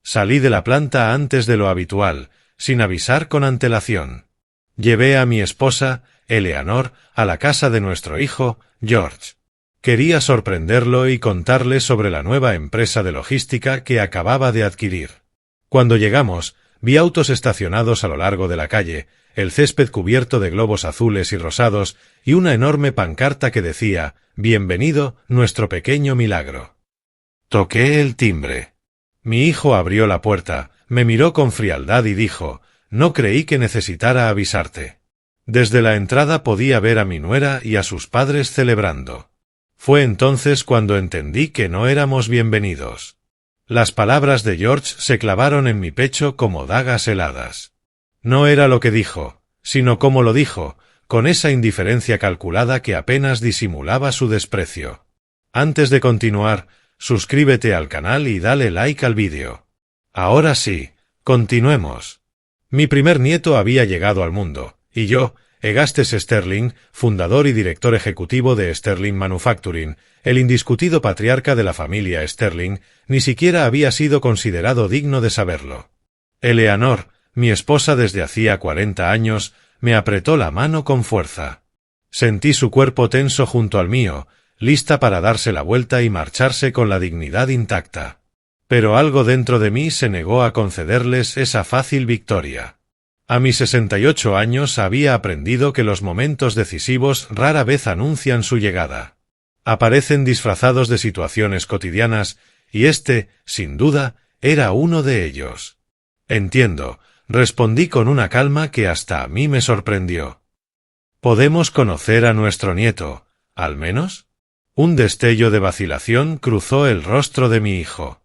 Salí de la planta antes de lo habitual, sin avisar con antelación. Llevé a mi esposa, Eleanor, a la casa de nuestro hijo, George. Quería sorprenderlo y contarle sobre la nueva empresa de logística que acababa de adquirir. Cuando llegamos, vi autos estacionados a lo largo de la calle, el césped cubierto de globos azules y rosados y una enorme pancarta que decía: «Bienvenido, nuestro pequeño milagro». Toqué el timbre. Mi hijo abrió la puerta, me miró con frialdad y dijo: «No creí que necesitara avisarte». Desde la entrada podía ver a mi nuera y a sus padres celebrando. Fue entonces cuando entendí que no éramos bienvenidos. Las palabras de George se clavaron en mi pecho como dagas heladas. No era lo que dijo, sino cómo lo dijo, con esa indiferencia calculada que apenas disimulaba su desprecio. Antes de continuar, suscríbete al canal y dale like al vídeo. Ahora sí, continuemos. Mi primer nieto había llegado al mundo, y yo, Egastes Sterling, fundador y director ejecutivo de Sterling Manufacturing, el indiscutido patriarca de la familia Sterling, ni siquiera había sido considerado digno de saberlo. Eleanor, mi esposa desde hacía 40 años, me apretó la mano con fuerza. Sentí su cuerpo tenso junto al mío, lista para darse la vuelta y marcharse con la dignidad intacta. Pero algo dentro de mí se negó a concederles esa fácil victoria. A mis 68 años había aprendido que los momentos decisivos rara vez anuncian su llegada. Aparecen disfrazados de situaciones cotidianas, y este, sin duda, era uno de ellos. Entiendo, respondí con una calma que hasta a mí me sorprendió. ¿Podemos conocer a nuestro nieto, al menos? Un destello de vacilación cruzó el rostro de mi hijo.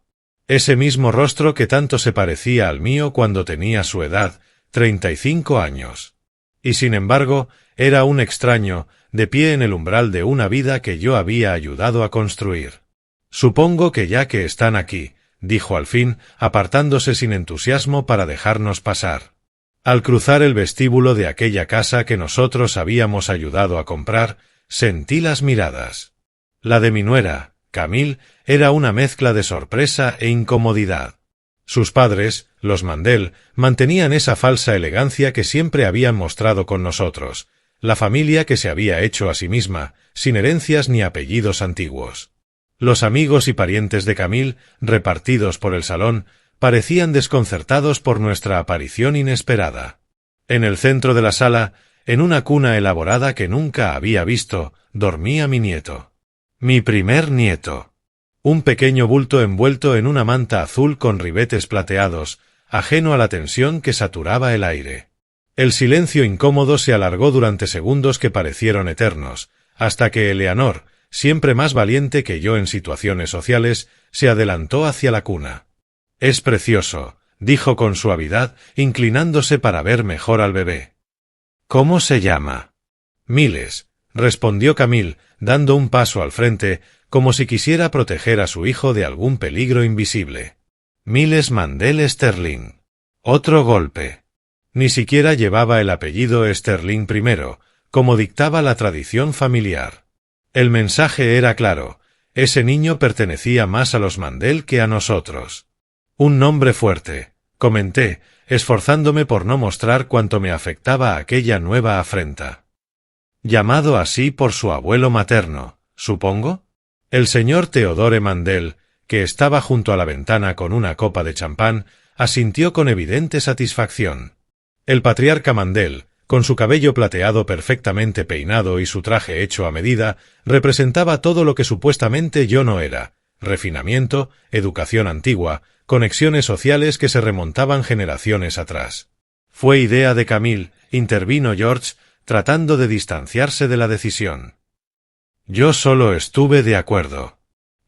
Ese mismo rostro que tanto se parecía al mío cuando tenía su edad, 35 años. Y sin embargo, era un extraño, de pie en el umbral de una vida que yo había ayudado a construir. Supongo que ya que están aquí, dijo al fin, apartándose sin entusiasmo para dejarnos pasar. Al cruzar el vestíbulo de aquella casa que nosotros habíamos ayudado a comprar, sentí las miradas. La de mi nuera, Camille, era una mezcla de sorpresa e incomodidad. Sus padres, los Mandel, mantenían esa falsa elegancia que siempre habían mostrado con nosotros, la familia que se había hecho a sí misma, sin herencias ni apellidos antiguos. Los amigos y parientes de Camille, repartidos por el salón, parecían desconcertados por nuestra aparición inesperada. En el centro de la sala, en una cuna elaborada que nunca había visto, dormía mi nieto. Mi primer nieto. Un pequeño bulto envuelto en una manta azul con ribetes plateados, ajeno a la tensión que saturaba el aire. El silencio incómodo se alargó durante segundos que parecieron eternos, hasta que Eleanor, siempre más valiente que yo en situaciones sociales, se adelantó hacia la cuna. «Es precioso», dijo con suavidad, inclinándose para ver mejor al bebé. «¿Cómo se llama?» «Miles», respondió Camille, dando un paso al frente, como si quisiera proteger a su hijo de algún peligro invisible. Miles Mandel Sterling. Otro golpe. Ni siquiera llevaba el apellido Sterling primero, como dictaba la tradición familiar. El mensaje era claro: ese niño pertenecía más a los Mandel que a nosotros. Un nombre fuerte, comenté, esforzándome por no mostrar cuánto me afectaba aquella nueva afrenta. Llamado así por su abuelo materno, supongo. El señor Theodore Mandel, que estaba junto a la ventana con una copa de champán, asintió con evidente satisfacción. El patriarca Mandel, con su cabello plateado perfectamente peinado y su traje hecho a medida, representaba todo lo que supuestamente yo no era: refinamiento, educación antigua, conexiones sociales que se remontaban generaciones atrás. Fue idea de Camille, intervino George, tratando de distanciarse de la decisión. Yo solo estuve de acuerdo.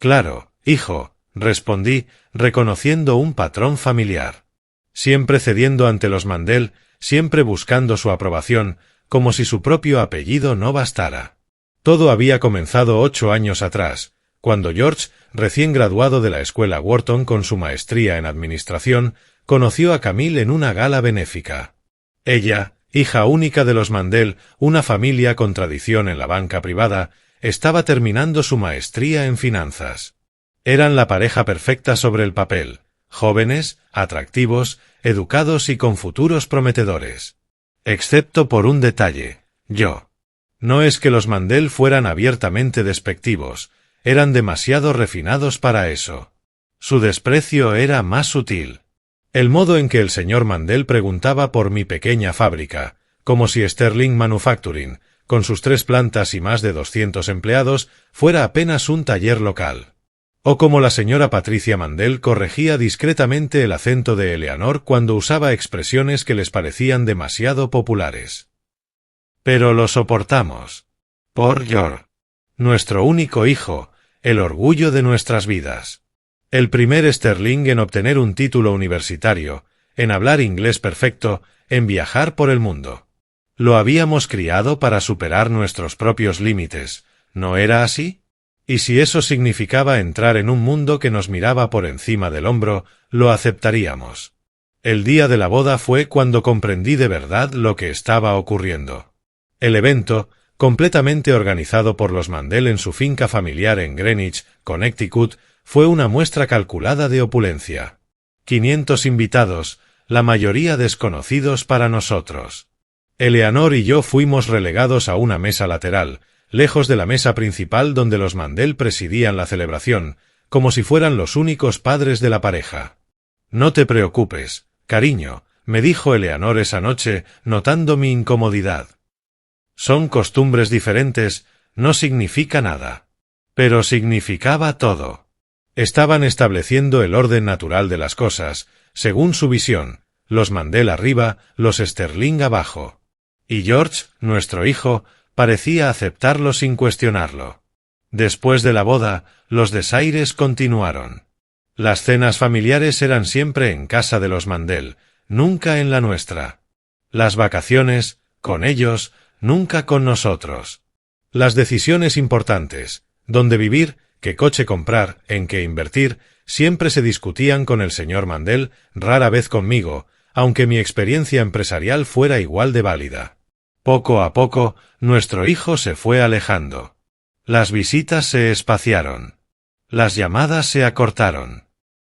Claro, hijo, respondí, reconociendo un patrón familiar. Siempre cediendo ante los Mandel, siempre buscando su aprobación, como si su propio apellido no bastara. Todo había comenzado 8 años atrás, cuando George, recién graduado de la escuela Wharton con su maestría en administración, conoció a Camille en una gala benéfica. Ella, hija única de los Mandel, una familia con tradición en la banca privada, estaba terminando su maestría en finanzas. Eran la pareja perfecta sobre el papel, jóvenes, atractivos, educados y con futuros prometedores. Excepto por un detalle, yo. No es que los Mandel fueran abiertamente despectivos, eran demasiado refinados para eso. Su desprecio era más sutil. El modo en que el señor Mandel preguntaba por mi pequeña fábrica, como si Sterling Manufacturing, con sus 3 plantas y más de 200 empleados, fuera apenas un taller local. O como la señora Patricia Mandel corregía discretamente el acento de Eleanor cuando usaba expresiones que les parecían demasiado populares. Pero lo soportamos. Por George. Nuestro único hijo, el orgullo de nuestras vidas. El primer Sterling en obtener un título universitario, en hablar inglés perfecto, en viajar por el mundo. Lo habíamos criado para superar nuestros propios límites, ¿no era así? Y si eso significaba entrar en un mundo que nos miraba por encima del hombro, lo aceptaríamos. El día de la boda fue cuando comprendí de verdad lo que estaba ocurriendo. El evento, completamente organizado por los Mandel en su finca familiar en Greenwich, Connecticut, fue una muestra calculada de opulencia. 500 invitados, la mayoría desconocidos para nosotros. Eleanor y yo fuimos relegados a una mesa lateral, lejos de la mesa principal donde los Mandel presidían la celebración, como si fueran los únicos padres de la pareja. «No te preocupes, cariño», me dijo Eleanor esa noche, notando mi incomodidad. «Son costumbres diferentes, no significa nada». Pero significaba todo. Estaban estableciendo el orden natural de las cosas, según su visión, los Mandel arriba, los Sterling abajo. Y George, nuestro hijo, parecía aceptarlo sin cuestionarlo. Después de la boda, los desaires continuaron. Las cenas familiares eran siempre en casa de los Mandel, nunca en la nuestra. Las vacaciones, con ellos, nunca con nosotros. Las decisiones importantes, dónde vivir, qué coche comprar, en qué invertir, siempre se discutían con el señor Mandel, rara vez conmigo, aunque mi experiencia empresarial fuera igual de válida. Poco a poco, nuestro hijo se fue alejando. Las visitas se espaciaron. Las llamadas se acortaron.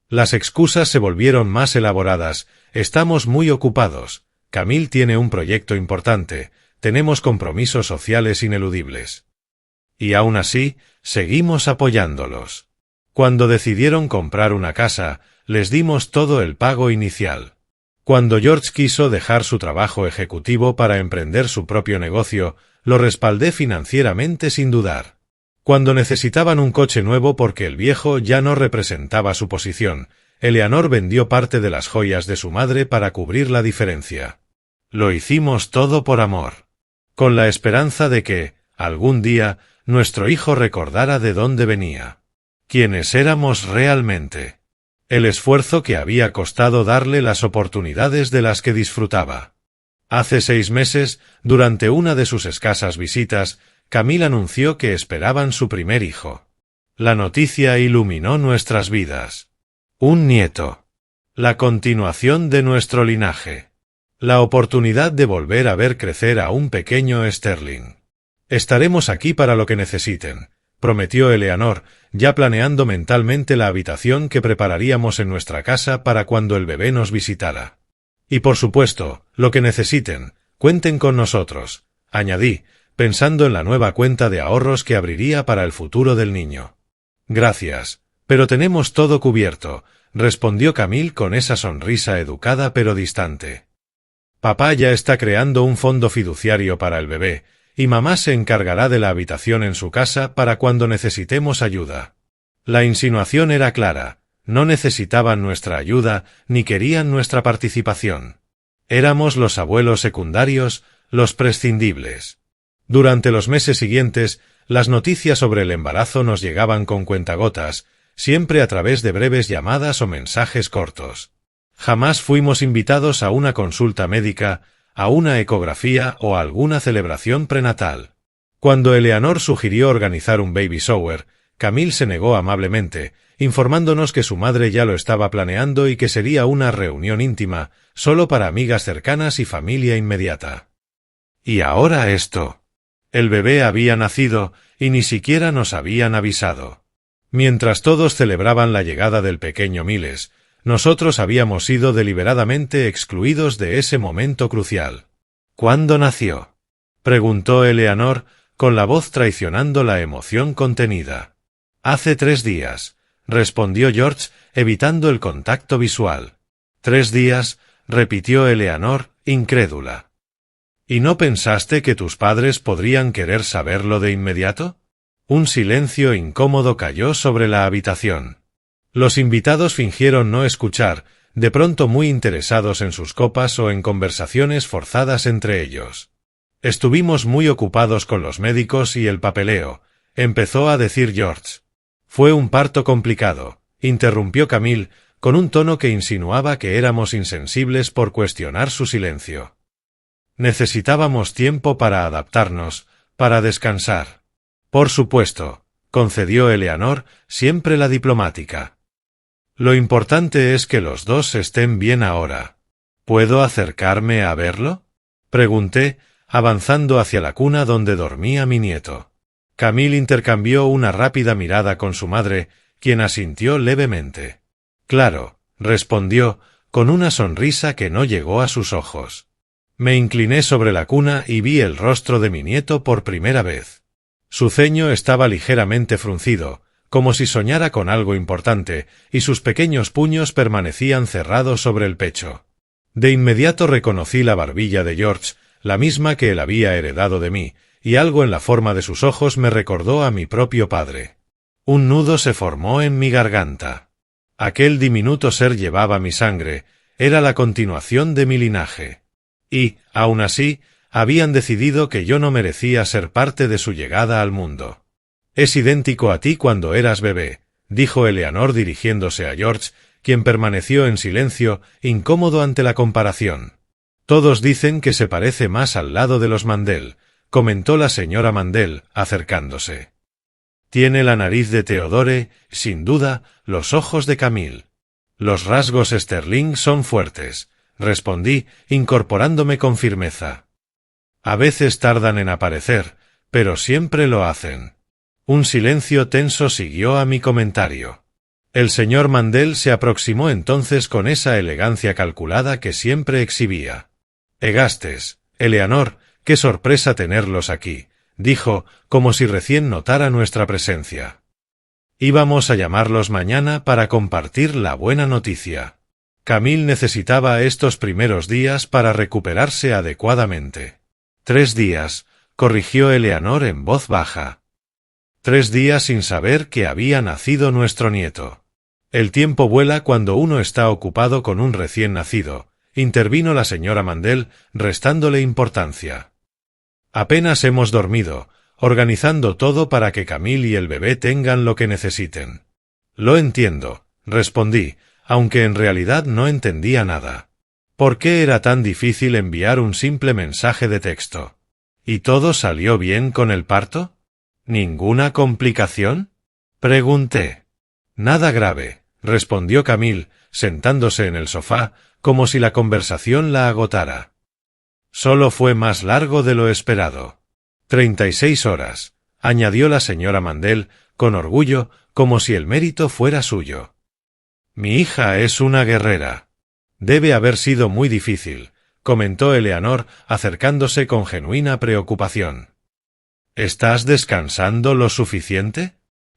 Las excusas se volvieron más elaboradas. Estamos muy ocupados. Camille tiene un proyecto importante. Tenemos compromisos sociales ineludibles. Y aún así, seguimos apoyándolos. Cuando decidieron comprar una casa, les dimos todo el pago inicial. Cuando George quiso dejar su trabajo ejecutivo para emprender su propio negocio, lo respaldé financieramente sin dudar. Cuando necesitaban un coche nuevo porque el viejo ya no representaba su posición, Eleanor vendió parte de las joyas de su madre para cubrir la diferencia. Lo hicimos todo por amor. Con la esperanza de que, algún día, nuestro hijo recordara de dónde venía. Quiénes éramos realmente. El esfuerzo que había costado darle las oportunidades de las que disfrutaba. Hace 6 meses, durante una de sus escasas visitas, Camille anunció que esperaban su primer hijo. La noticia iluminó nuestras vidas. Un nieto. La continuación de nuestro linaje. La oportunidad de volver a ver crecer a un pequeño Sterling. «Estaremos aquí para lo que necesiten», prometió Eleanor, ya planeando mentalmente la habitación que prepararíamos en nuestra casa para cuando el bebé nos visitara. «Y por supuesto, lo que necesiten, cuenten con nosotros», añadí, pensando en la nueva cuenta de ahorros que abriría para el futuro del niño. «Gracias, pero tenemos todo cubierto», respondió Camille con esa sonrisa educada pero distante. «Papá ya está creando un fondo fiduciario para el bebé, y mamá se encargará de la habitación en su casa para cuando necesitemos ayuda». La insinuación era clara, no necesitaban nuestra ayuda ni querían nuestra participación. Éramos los abuelos secundarios, los prescindibles. Durante los meses siguientes, las noticias sobre el embarazo nos llegaban con cuentagotas, siempre a través de breves llamadas o mensajes cortos. Jamás fuimos invitados a una consulta médica, a una ecografía o a alguna celebración prenatal. Cuando Eleanor sugirió organizar un baby shower, Camille se negó amablemente, informándonos que su madre ya lo estaba planeando y que sería una reunión íntima, solo para amigas cercanas y familia inmediata. Y ahora esto. El bebé había nacido y ni siquiera nos habían avisado. Mientras todos celebraban la llegada del pequeño Miles, Nosotros habíamos sido deliberadamente excluidos de ese momento crucial. ¿Cuándo nació?, preguntó Eleanor, con la voz traicionando la emoción contenida. Hace 3 días, respondió George, evitando el contacto visual. 3 días, repitió Eleanor, incrédula. ¿Y no pensaste que tus padres podrían querer saberlo de inmediato? Un silencio incómodo cayó sobre la habitación. Los invitados fingieron no escuchar, de pronto muy interesados en sus copas o en conversaciones forzadas entre ellos. Estuvimos muy ocupados con los médicos y el papeleo, empezó a decir George. Fue un parto complicado, interrumpió Camille, con un tono que insinuaba que éramos insensibles por cuestionar su silencio. Necesitábamos tiempo para adaptarnos, para descansar. Por supuesto, concedió Eleanor, siempre la diplomática. Lo importante es que los dos estén bien ahora. ¿Puedo acercarme a verlo?, pregunté, avanzando hacia la cuna donde dormía mi nieto. Camille intercambió una rápida mirada con su madre, quien asintió levemente. Claro, respondió, con una sonrisa que no llegó a sus ojos. Me incliné sobre la cuna y vi el rostro de mi nieto por primera vez. Su ceño estaba ligeramente fruncido, como si soñara con algo importante, y sus pequeños puños permanecían cerrados sobre el pecho. De inmediato reconocí la barbilla de George, la misma que él había heredado de mí, y algo en la forma de sus ojos me recordó a mi propio padre. Un nudo se formó en mi garganta. Aquel diminuto ser llevaba mi sangre, era la continuación de mi linaje. Y, aun así, habían decidido que yo no merecía ser parte de su llegada al mundo. Es idéntico a ti cuando eras bebé, dijo Eleanor dirigiéndose a George, quien permaneció en silencio, incómodo ante la comparación. Todos dicen que se parece más al lado de los Mandel, comentó la señora Mandel, acercándose. Tiene la nariz de Theodore, sin duda, los ojos de Camille. Los rasgos Sterling son fuertes, respondí, incorporándome con firmeza. A veces tardan en aparecer, pero siempre lo hacen. Un silencio tenso siguió a mi comentario. El señor Mandel se aproximó entonces con esa elegancia calculada que siempre exhibía. Egastes, Eleanor, qué sorpresa tenerlos aquí, dijo, como si recién notara nuestra presencia. Íbamos a llamarlos mañana para compartir la buena noticia. Camille necesitaba estos primeros días para recuperarse adecuadamente. 3 días, corrigió Eleanor en voz baja. 3 días sin saber que había nacido nuestro nieto. El tiempo vuela cuando uno está ocupado con un recién nacido, intervino la señora Mandel, restándole importancia. Apenas hemos dormido, organizando todo para que Camille y el bebé tengan lo que necesiten. Lo entiendo, respondí, aunque en realidad no entendía nada. ¿Por qué era tan difícil enviar un simple mensaje de texto? ¿Y todo salió bien con el parto? ¿Ninguna complicación?, pregunté. Nada grave, respondió Camille, sentándose en el sofá, como si la conversación la agotara. Solo fue más largo de lo esperado. 36 horas, añadió la señora Mandel, con orgullo, como si el mérito fuera suyo. Mi hija es una guerrera. Debe haber sido muy difícil, comentó Eleanor, acercándose con genuina preocupación. ¿Estás descansando lo suficiente?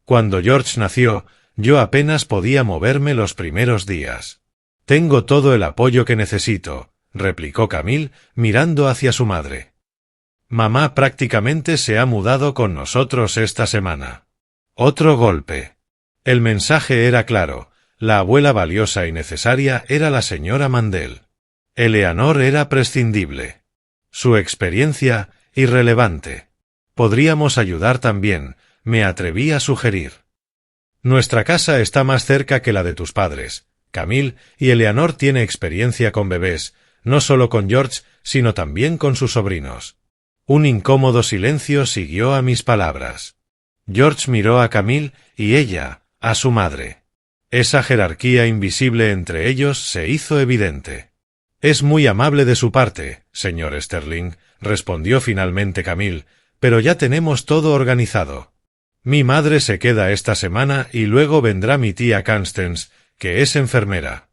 Cuando George nació, yo apenas podía moverme los primeros días. Tengo todo el apoyo que necesito, replicó Camille, mirando hacia su madre. Mamá prácticamente se ha mudado con nosotros esta semana. Otro golpe. El mensaje era claro, la abuela valiosa y necesaria era la señora Mandel. Eleanor era prescindible. Su experiencia, irrelevante. Podríamos ayudar también, me atreví a sugerir. Nuestra casa está más cerca que la de tus padres, Camille, y Eleanor tiene experiencia con bebés, no solo con George, sino también con sus sobrinos. Un incómodo silencio siguió a mis palabras. George miró a Camille y ella, a su madre. Esa jerarquía invisible entre ellos se hizo evidente. Es muy amable de su parte, señor Sterling, respondió finalmente Camille, pero ya tenemos todo organizado. Mi madre se queda esta semana y luego vendrá mi tía Constance, que es enfermera.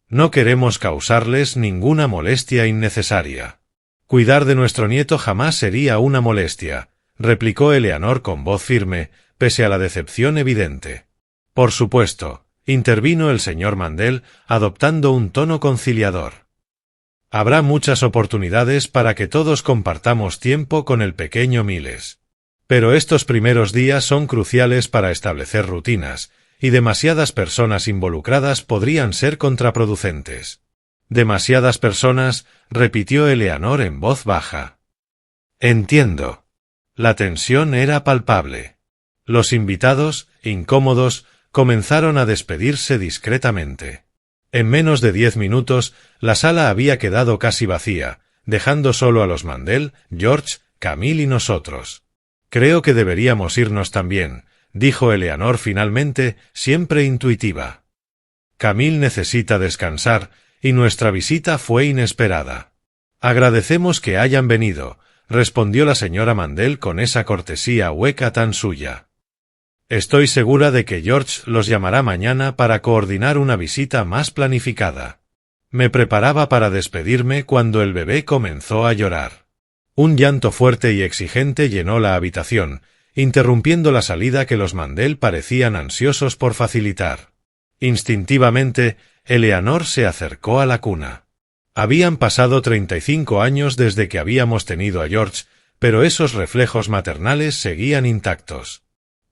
No queremos causarles ninguna molestia innecesaria. Cuidar de nuestro nieto jamás sería una molestia, replicó Eleanor con voz firme, pese a la decepción evidente. Por supuesto, intervino el señor Mandel, adoptando un tono conciliador. Habrá muchas oportunidades para que todos compartamos tiempo con el pequeño Miles. Pero estos primeros días son cruciales para establecer rutinas, y demasiadas personas involucradas podrían ser contraproducentes. Demasiadas personas, repitió Eleanor en voz baja. Entiendo. La tensión era palpable. Los invitados, incómodos, comenzaron a despedirse discretamente. En menos de 10 minutos, la sala había quedado casi vacía, dejando solo a los Mandel, George, Camille y nosotros. Creo que deberíamos irnos también, dijo Eleanor finalmente, siempre intuitiva. Camille necesita descansar, y nuestra visita fue inesperada. Agradecemos que hayan venido, respondió la señora Mandel con esa cortesía hueca tan suya. Estoy segura de que George los llamará mañana para coordinar una visita más planificada. Me preparaba para despedirme cuando el bebé comenzó a llorar. Un llanto fuerte y exigente llenó la habitación, interrumpiendo la salida que los Mandel parecían ansiosos por facilitar. Instintivamente, Eleanor se acercó a la cuna. Habían pasado 35 años desde que habíamos tenido a George, pero esos reflejos maternales seguían intactos.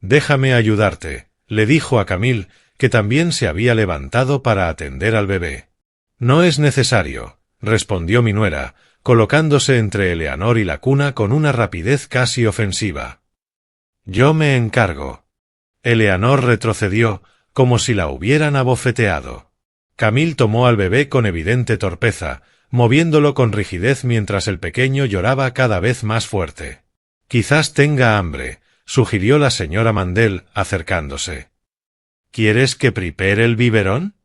«Déjame ayudarte», le dijo a Camille, que también se había levantado para atender al bebé. «No es necesario», respondió mi nuera, colocándose entre Eleanor y la cuna con una rapidez casi ofensiva. «Yo me encargo». Eleanor retrocedió, como si la hubieran abofeteado. Camille tomó al bebé con evidente torpeza, moviéndolo con rigidez mientras el pequeño lloraba cada vez más fuerte. «Quizás tenga hambre», sugirió la señora Mandel, acercándose. «¿Quieres que prepare el biberón?»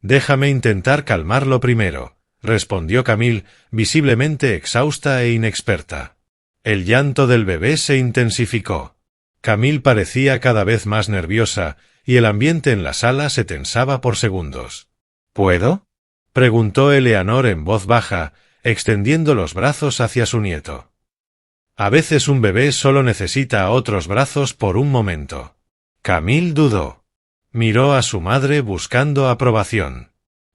«Déjame intentar calmarlo primero», respondió Camille, visiblemente exhausta e inexperta. El llanto del bebé se intensificó. Camille parecía cada vez más nerviosa, y el ambiente en la sala se tensaba por segundos. «¿Puedo?», preguntó Eleanor en voz baja, extendiendo los brazos hacia su nieto. A veces un bebé solo necesita otros brazos por un momento. Camille dudó. Miró a su madre buscando aprobación.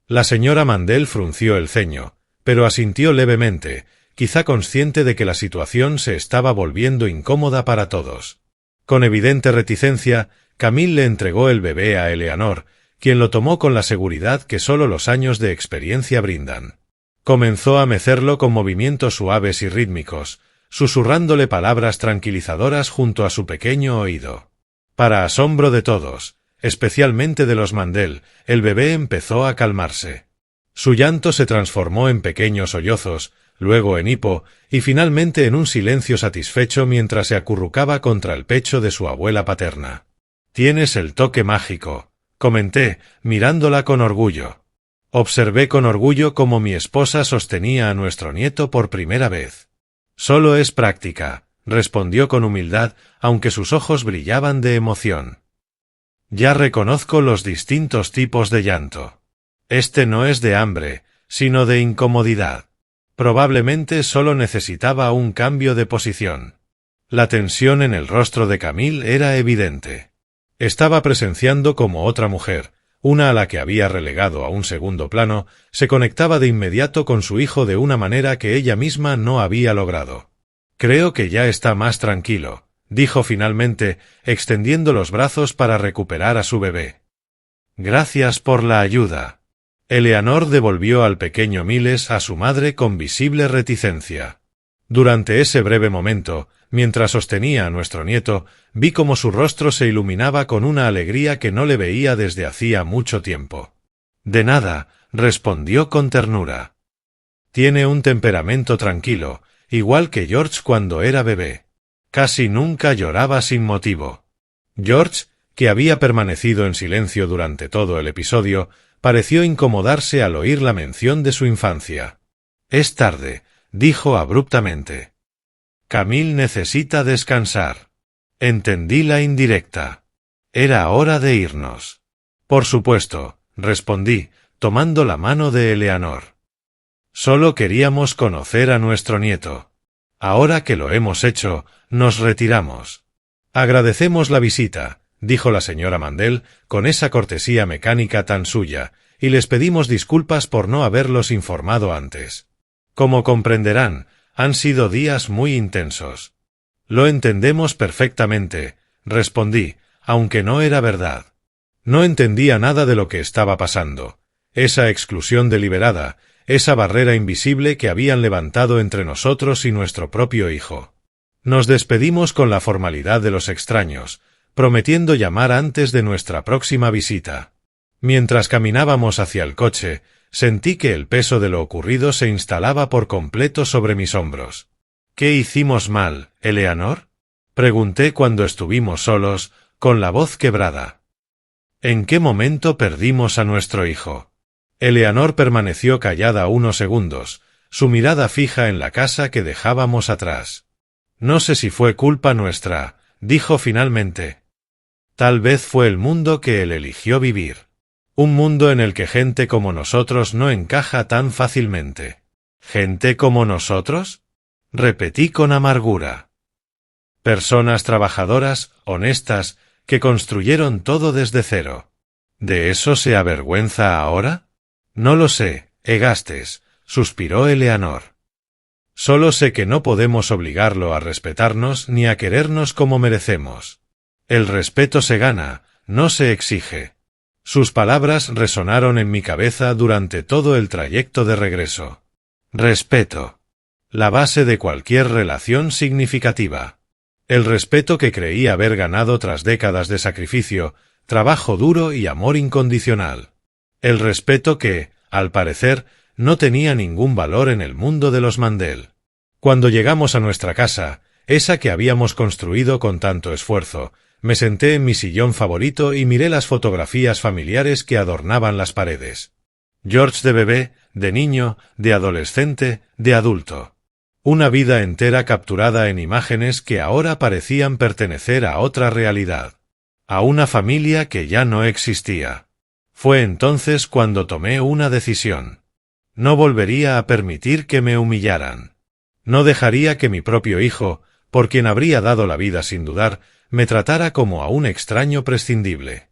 La señora Mandel frunció el ceño, pero asintió levemente, quizá consciente de que la situación se estaba volviendo incómoda para todos. Con evidente reticencia, Camille le entregó el bebé a Eleanor, quien lo tomó con la seguridad que solo los años de experiencia brindan. Comenzó a mecerlo con movimientos suaves y rítmicos, susurrándole palabras tranquilizadoras junto a su pequeño oído. Para asombro de todos, especialmente de los Mandel, el bebé empezó a calmarse. Su llanto se transformó en pequeños sollozos, luego en hipo, y finalmente en un silencio satisfecho mientras se acurrucaba contra el pecho de su abuela paterna. «Tienes el toque mágico», comenté, mirándola con orgullo. Observé con orgullo cómo mi esposa sostenía a nuestro nieto por primera vez. «Solo es práctica», respondió con humildad, aunque sus ojos brillaban de emoción. «Ya reconozco los distintos tipos de llanto. Este no es de hambre, sino de incomodidad. Probablemente solo necesitaba un cambio de posición». La tensión en el rostro de Camille era evidente. Estaba presenciando cómo otra mujer, una a la que había relegado a un segundo plano, se conectaba de inmediato con su hijo de una manera que ella misma no había logrado. «Creo que ya está más tranquilo», dijo finalmente, extendiendo los brazos para recuperar a su bebé. «Gracias por la ayuda». Eleanor devolvió al pequeño Miles a su madre con visible reticencia. Durante ese breve momento, mientras sostenía a nuestro nieto, vi cómo su rostro se iluminaba con una alegría que no le veía desde hacía mucho tiempo. «De nada», respondió con ternura. «Tiene un temperamento tranquilo, igual que George cuando era bebé. Casi nunca lloraba sin motivo». George, que había permanecido en silencio durante todo el episodio, pareció incomodarse al oír la mención de su infancia. «Es tarde», dijo abruptamente. «Camille necesita descansar». Entendí la indirecta. Era hora de irnos. «Por supuesto», respondí, tomando la mano de Eleanor. Solo queríamos conocer a nuestro nieto. Ahora que lo hemos hecho, nos retiramos. Agradecemos la visita, dijo la señora Mandel con esa cortesía mecánica tan suya, y les pedimos disculpas por no haberlos informado antes. Como comprenderán, han sido días muy intensos. Lo entendemos perfectamente, respondí, aunque no era verdad. No entendía nada de lo que estaba pasando. Esa exclusión deliberada, esa barrera invisible que habían levantado entre nosotros y nuestro propio hijo. Nos despedimos con la formalidad de los extraños, prometiendo llamar antes de nuestra próxima visita. Mientras caminábamos hacia el coche, sentí que el peso de lo ocurrido se instalaba por completo sobre mis hombros. ¿Qué hicimos mal, Eleanor? Pregunté cuando estuvimos solos, con la voz quebrada. ¿En qué momento perdimos a nuestro hijo? Eleanor permaneció callada unos segundos, su mirada fija en la casa que dejábamos atrás. No sé si fue culpa nuestra, dijo finalmente. Tal vez fue el mundo que él eligió vivir. Un mundo en el que gente como nosotros no encaja tan fácilmente. ¿Gente como nosotros? Repetí con amargura. Personas trabajadoras, honestas, que construyeron todo desde cero. ¿De eso se avergüenza ahora? No lo sé, Egastes, suspiró Eleanor. Solo sé que no podemos obligarlo a respetarnos ni a querernos como merecemos. El respeto se gana, no se exige. Sus palabras resonaron en mi cabeza durante todo el trayecto de regreso. Respeto. La base de cualquier relación significativa. El respeto que creí haber ganado tras décadas de sacrificio, trabajo duro y amor incondicional. El respeto que, al parecer, no tenía ningún valor en el mundo de los Mandel. Cuando llegamos a nuestra casa, esa que habíamos construido con tanto esfuerzo, me senté en mi sillón favorito y miré las fotografías familiares que adornaban las paredes. George de bebé, de niño, de adolescente, de adulto. Una vida entera capturada en imágenes que ahora parecían pertenecer a otra realidad. A una familia que ya no existía. Fue entonces cuando tomé una decisión. No volvería a permitir que me humillaran. No dejaría que mi propio hijo, por quien habría dado la vida sin dudar, me tratara como a un extraño prescindible.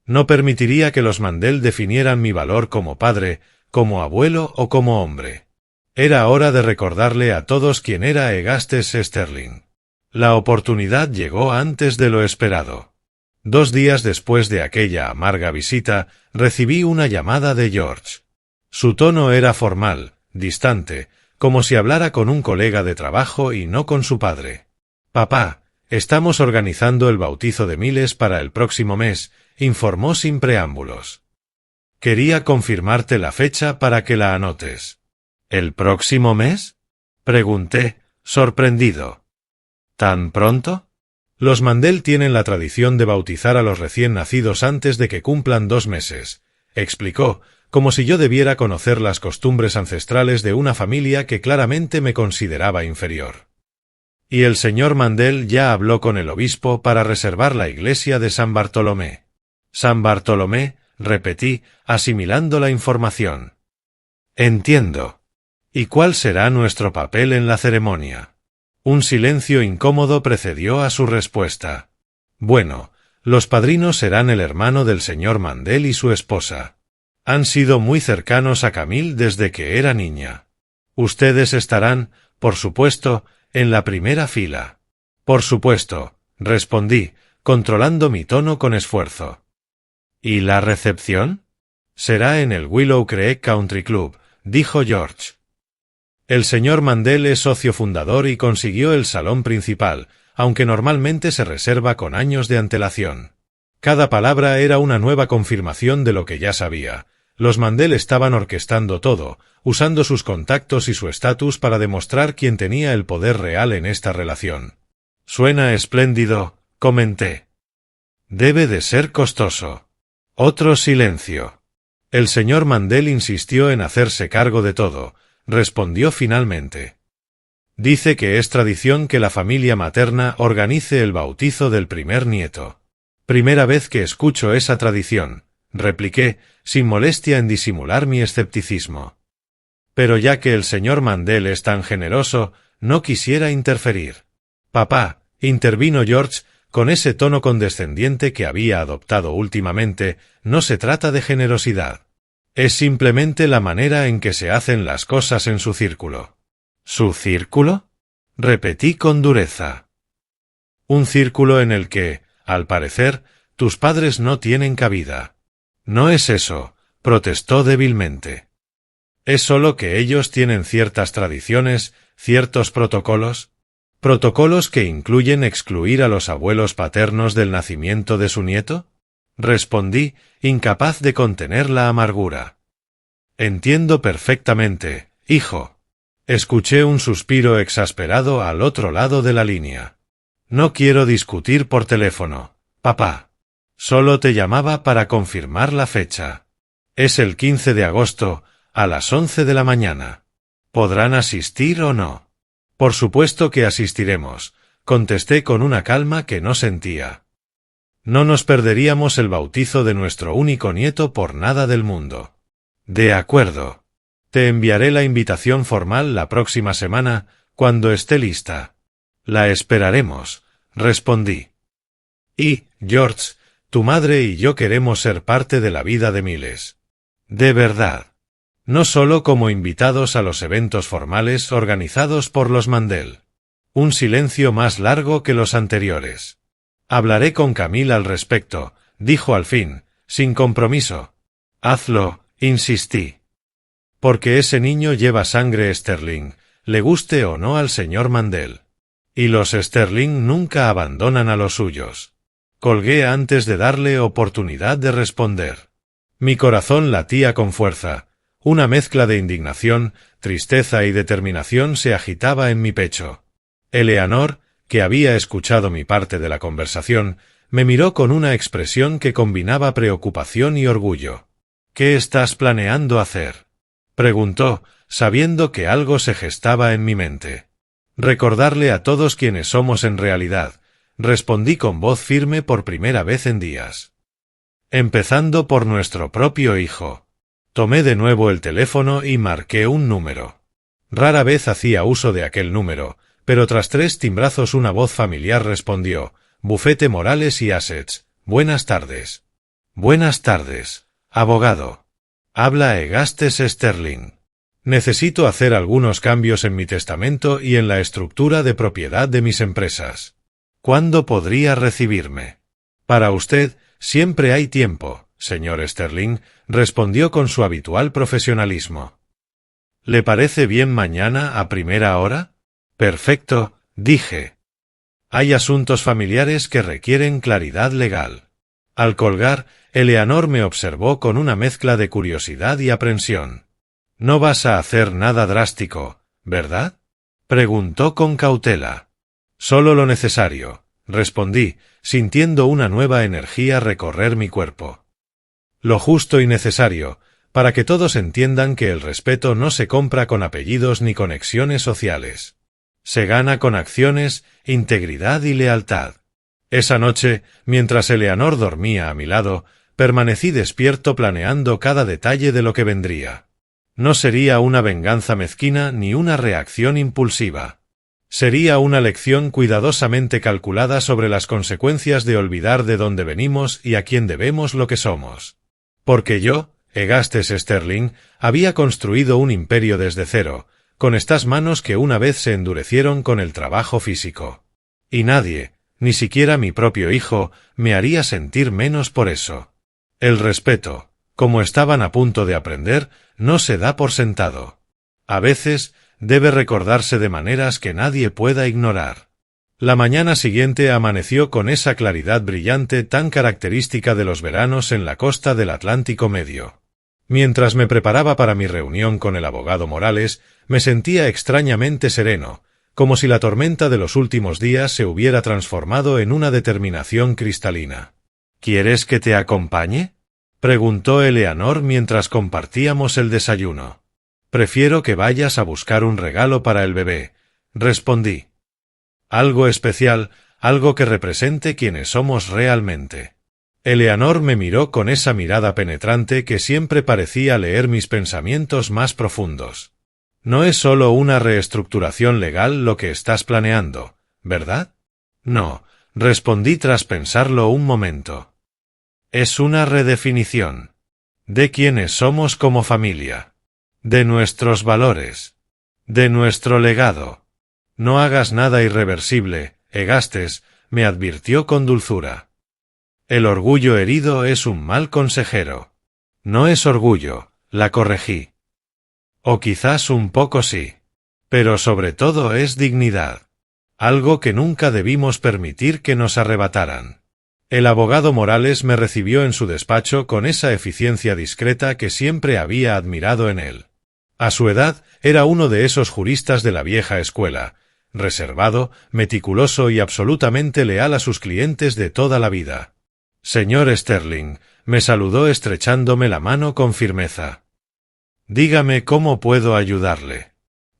No permitiría que los Mandel definieran mi valor como padre, como abuelo o como hombre. Era hora de recordarle a todos quién era Egastes Sterling. La oportunidad llegó antes de lo esperado. 2 días después de aquella amarga visita, recibí una llamada de George. Su tono era formal, distante, como si hablara con un colega de trabajo y no con su padre. «Papá, estamos organizando el bautizo de Miles para el próximo mes», informó sin preámbulos. «Quería confirmarte la fecha para que la anotes». «¿El próximo mes?», pregunté, sorprendido. «¿Tan pronto?». Los Mandel tienen la tradición de bautizar a los recién nacidos antes de que cumplan 2 meses, explicó, como si yo debiera conocer las costumbres ancestrales de una familia que claramente me consideraba inferior. Y el señor Mandel ya habló con el obispo para reservar la iglesia de San Bartolomé. San Bartolomé, repetí, asimilando la información. Entiendo. ¿Y cuál será nuestro papel en la ceremonia? Un silencio incómodo precedió a su respuesta. Bueno, los padrinos serán el hermano del señor Mandel y su esposa. Han sido muy cercanos a Camille desde que era niña. Ustedes estarán, por supuesto, en la primera fila. Por supuesto, respondí, controlando mi tono con esfuerzo. ¿Y la recepción? Será en el Willow Creek Country Club, dijo George. El señor Mandel es socio fundador y consiguió el salón principal, aunque normalmente se reserva con años de antelación. Cada palabra era una nueva confirmación de lo que ya sabía. Los Mandel estaban orquestando todo, usando sus contactos y su estatus para demostrar quién tenía el poder real en esta relación. Suena espléndido, comenté. Debe de ser costoso. Otro silencio. El señor Mandel insistió en hacerse cargo de todo, respondió finalmente. Dice que es tradición que la familia materna organice el bautizo del primer nieto. Primera vez que escucho esa tradición, repliqué, sin molestia en disimular mi escepticismo. Pero ya que el señor Mandel es tan generoso, no quisiera interferir. Papá, intervino George, con ese tono condescendiente que había adoptado últimamente, no se trata de generosidad. Es simplemente la manera en que se hacen las cosas en su círculo. ¿Su círculo? Repetí con dureza. Un círculo en el que, al parecer, tus padres no tienen cabida. No es eso, protestó débilmente. Es solo que ellos tienen ciertas tradiciones, ciertos protocolos que incluyen excluir a los abuelos paternos del nacimiento de su nieto. Respondí, incapaz de contener la amargura. Entiendo perfectamente, hijo. Escuché un suspiro exasperado al otro lado de la línea. No quiero discutir por teléfono, papá. Solo te llamaba para confirmar la fecha. Es el 15 de agosto, a las 11 de la mañana. ¿Podrán asistir o no? Por supuesto que asistiremos, contesté con una calma que no sentía. No nos perderíamos el bautizo de nuestro único nieto por nada del mundo. De acuerdo. Te enviaré la invitación formal la próxima semana, cuando esté lista. La esperaremos, respondí. Y, George, tu madre y yo queremos ser parte de la vida de Miles. De verdad. No solo como invitados a los eventos formales organizados por los Mandel. Un silencio más largo que los anteriores. Hablaré con Camille al respecto, dijo al fin, sin compromiso. Hazlo, insistí. Porque ese niño lleva sangre Sterling, le guste o no al señor Mandel. Y los Sterling nunca abandonan a los suyos. Colgué antes de darle oportunidad de responder. Mi corazón latía con fuerza. Una mezcla de indignación, tristeza y determinación se agitaba en mi pecho. Eleanor, que había escuchado mi parte de la conversación, me miró con una expresión que combinaba preocupación y orgullo. ¿Qué estás planeando hacer?, preguntó, sabiendo que algo se gestaba en mi mente. Recordarle a todos quiénes somos en realidad, respondí con voz firme por primera vez en días. Empezando por nuestro propio hijo. Tomé de nuevo el teléfono y marqué un número. Rara vez hacía uso de aquel número, pero tras 3 timbrazos una voz familiar respondió: Bufete Morales y Assets, buenas tardes. Buenas tardes, abogado. Habla Egastes Sterling. Necesito hacer algunos cambios en mi testamento y en la estructura de propiedad de mis empresas. ¿Cuándo podría recibirme? Para usted, siempre hay tiempo, señor Sterling, respondió con su habitual profesionalismo. ¿Le parece bien mañana a primera hora? Perfecto, dije. Hay asuntos familiares que requieren claridad legal. Al colgar, Eleanor me observó con una mezcla de curiosidad y aprensión. No vas a hacer nada drástico, ¿verdad?, preguntó con cautela. Solo lo necesario, respondí, sintiendo una nueva energía recorrer mi cuerpo. Lo justo y necesario, para que todos entiendan que el respeto no se compra con apellidos ni conexiones sociales. Se gana con acciones, integridad y lealtad. Esa noche, mientras Eleanor dormía a mi lado, permanecí despierto planeando cada detalle de lo que vendría. No sería una venganza mezquina ni una reacción impulsiva. Sería una lección cuidadosamente calculada sobre las consecuencias de olvidar de dónde venimos y a quién debemos lo que somos. Porque yo, Egastes Sterling, había construido un imperio desde cero, con estas manos que una vez se endurecieron con el trabajo físico. Y nadie, ni siquiera mi propio hijo, me haría sentir menos por eso. El respeto, como estaban a punto de aprender, no se da por sentado. A veces, debe recordarse de maneras que nadie pueda ignorar. La mañana siguiente amaneció con esa claridad brillante tan característica de los veranos en la costa del Atlántico Medio. Mientras me preparaba para mi reunión con el abogado Morales, me sentía extrañamente sereno, como si la tormenta de los últimos días se hubiera transformado en una determinación cristalina. ¿Quieres que te acompañe?, preguntó Eleanor mientras compartíamos el desayuno. Prefiero que vayas a buscar un regalo para el bebé, respondí. Algo especial, algo que represente quienes somos realmente. Eleanor me miró con esa mirada penetrante que siempre parecía leer mis pensamientos más profundos. No es solo una reestructuración legal lo que estás planeando, ¿verdad? No, respondí tras pensarlo un momento. Es una redefinición de quiénes somos como familia, de nuestros valores, de nuestro legado. No hagas nada irreversible, Egastes, me advirtió con dulzura. El orgullo herido es un mal consejero. No es orgullo, la corregí. O quizás un poco sí. Pero sobre todo es dignidad. Algo que nunca debimos permitir que nos arrebataran. El abogado Morales me recibió en su despacho con esa eficiencia discreta que siempre había admirado en él. A su edad, era uno de esos juristas de la vieja escuela, reservado, meticuloso y absolutamente leal a sus clientes de toda la vida. Señor Sterling, me saludó estrechándome la mano con firmeza. Dígame cómo puedo ayudarle.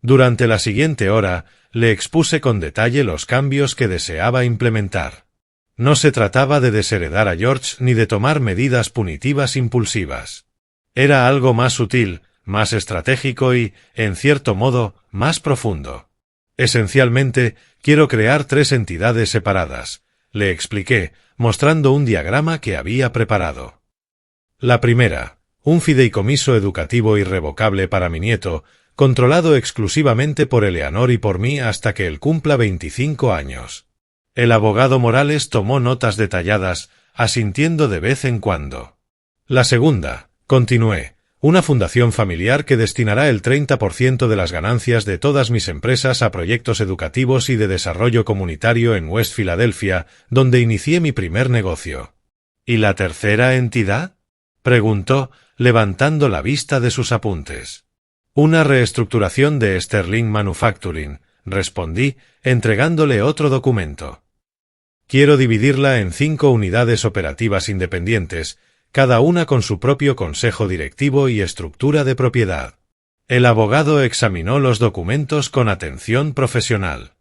Durante la siguiente hora, le expuse con detalle los cambios que deseaba implementar. No se trataba de desheredar a George ni de tomar medidas punitivas impulsivas. Era algo más sutil, más estratégico y, en cierto modo, más profundo. Esencialmente, quiero crear 3 entidades separadas, le expliqué, mostrando un diagrama que había preparado. La primera, un fideicomiso educativo irrevocable para mi nieto, controlado exclusivamente por Eleanor y por mí hasta que él cumpla 25 años. El abogado Morales tomó notas detalladas, asintiendo de vez en cuando. La segunda, continué, una fundación familiar que destinará el 30% de las ganancias de todas mis empresas a proyectos educativos y de desarrollo comunitario en West Filadelfia, donde inicié mi primer negocio. ¿Y la tercera entidad?, preguntó, levantando la vista de sus apuntes. Una reestructuración de Sterling Manufacturing, respondí, entregándole otro documento. Quiero dividirla en 5 unidades operativas independientes, cada una con su propio consejo directivo y estructura de propiedad. El abogado examinó los documentos con atención profesional.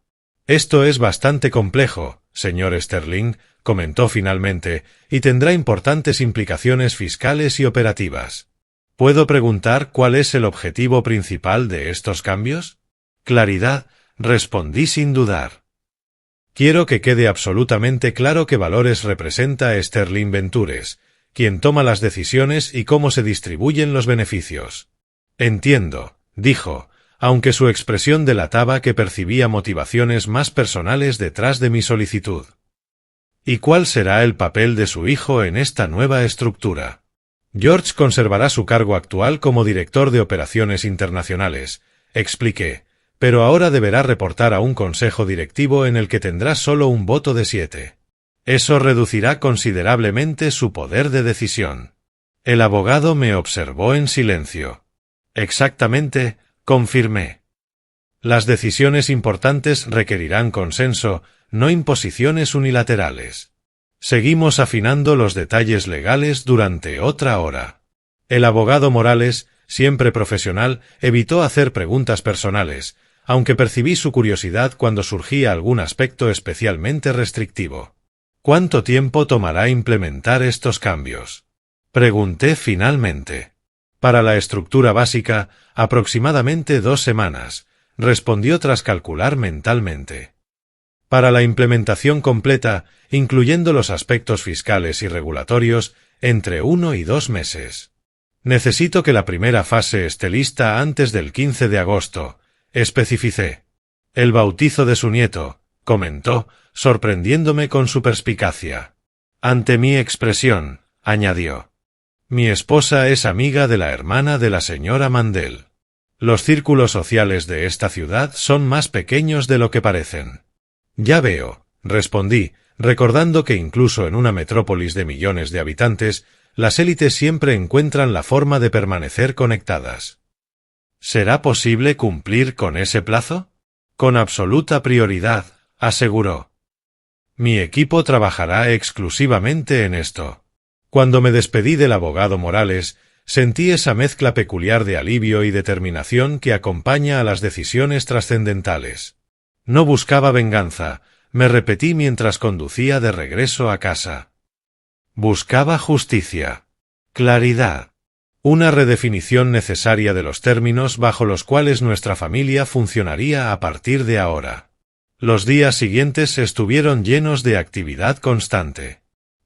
Esto es bastante complejo, señor Sterling, comentó finalmente, y tendrá importantes implicaciones fiscales y operativas. ¿Puedo preguntar cuál es el objetivo principal de estos cambios? Claridad, respondí sin dudar. Quiero que quede absolutamente claro qué valores representa Sterling Ventures, quién toma las decisiones y cómo se distribuyen los beneficios. Entiendo, dijo, aunque su expresión delataba que percibía motivaciones más personales detrás de mi solicitud. ¿Y cuál será el papel de su hijo en esta nueva estructura? George conservará su cargo actual como director de operaciones internacionales, expliqué, pero ahora deberá reportar a un consejo directivo en el que tendrá solo un voto de 7. Eso reducirá considerablemente su poder de decisión. El abogado me observó en silencio. Exactamente, confirmé. Las decisiones importantes requerirán consenso, no imposiciones unilaterales. Seguimos afinando los detalles legales durante otra hora. El abogado Morales, siempre profesional, evitó hacer preguntas personales, aunque percibí su curiosidad cuando surgía algún aspecto especialmente restrictivo. ¿Cuánto tiempo tomará implementar estos cambios?, pregunté finalmente. Para la estructura básica, aproximadamente 2 semanas, respondió tras calcular mentalmente. Para la implementación completa, incluyendo los aspectos fiscales y regulatorios, entre 1 y 2 meses. Necesito que la primera fase esté lista antes del 15 de agosto, especificé. El bautizo de su nieto, comentó, sorprendiéndome con su perspicacia. Ante mi expresión, añadió. Mi esposa es amiga de la hermana de la señora Mandel. Los círculos sociales de esta ciudad son más pequeños de lo que parecen. Ya veo, respondí, recordando que incluso en una metrópolis de millones de habitantes, las élites siempre encuentran la forma de permanecer conectadas. ¿Será posible cumplir con ese plazo? Con absoluta prioridad, aseguró. Mi equipo trabajará exclusivamente en esto. Cuando me despedí del abogado Morales, sentí esa mezcla peculiar de alivio y determinación que acompaña a las decisiones trascendentales. No buscaba venganza, me repetí mientras conducía de regreso a casa. Buscaba justicia, claridad, una redefinición necesaria de los términos bajo los cuales nuestra familia funcionaría a partir de ahora. Los días siguientes estuvieron llenos de actividad constante.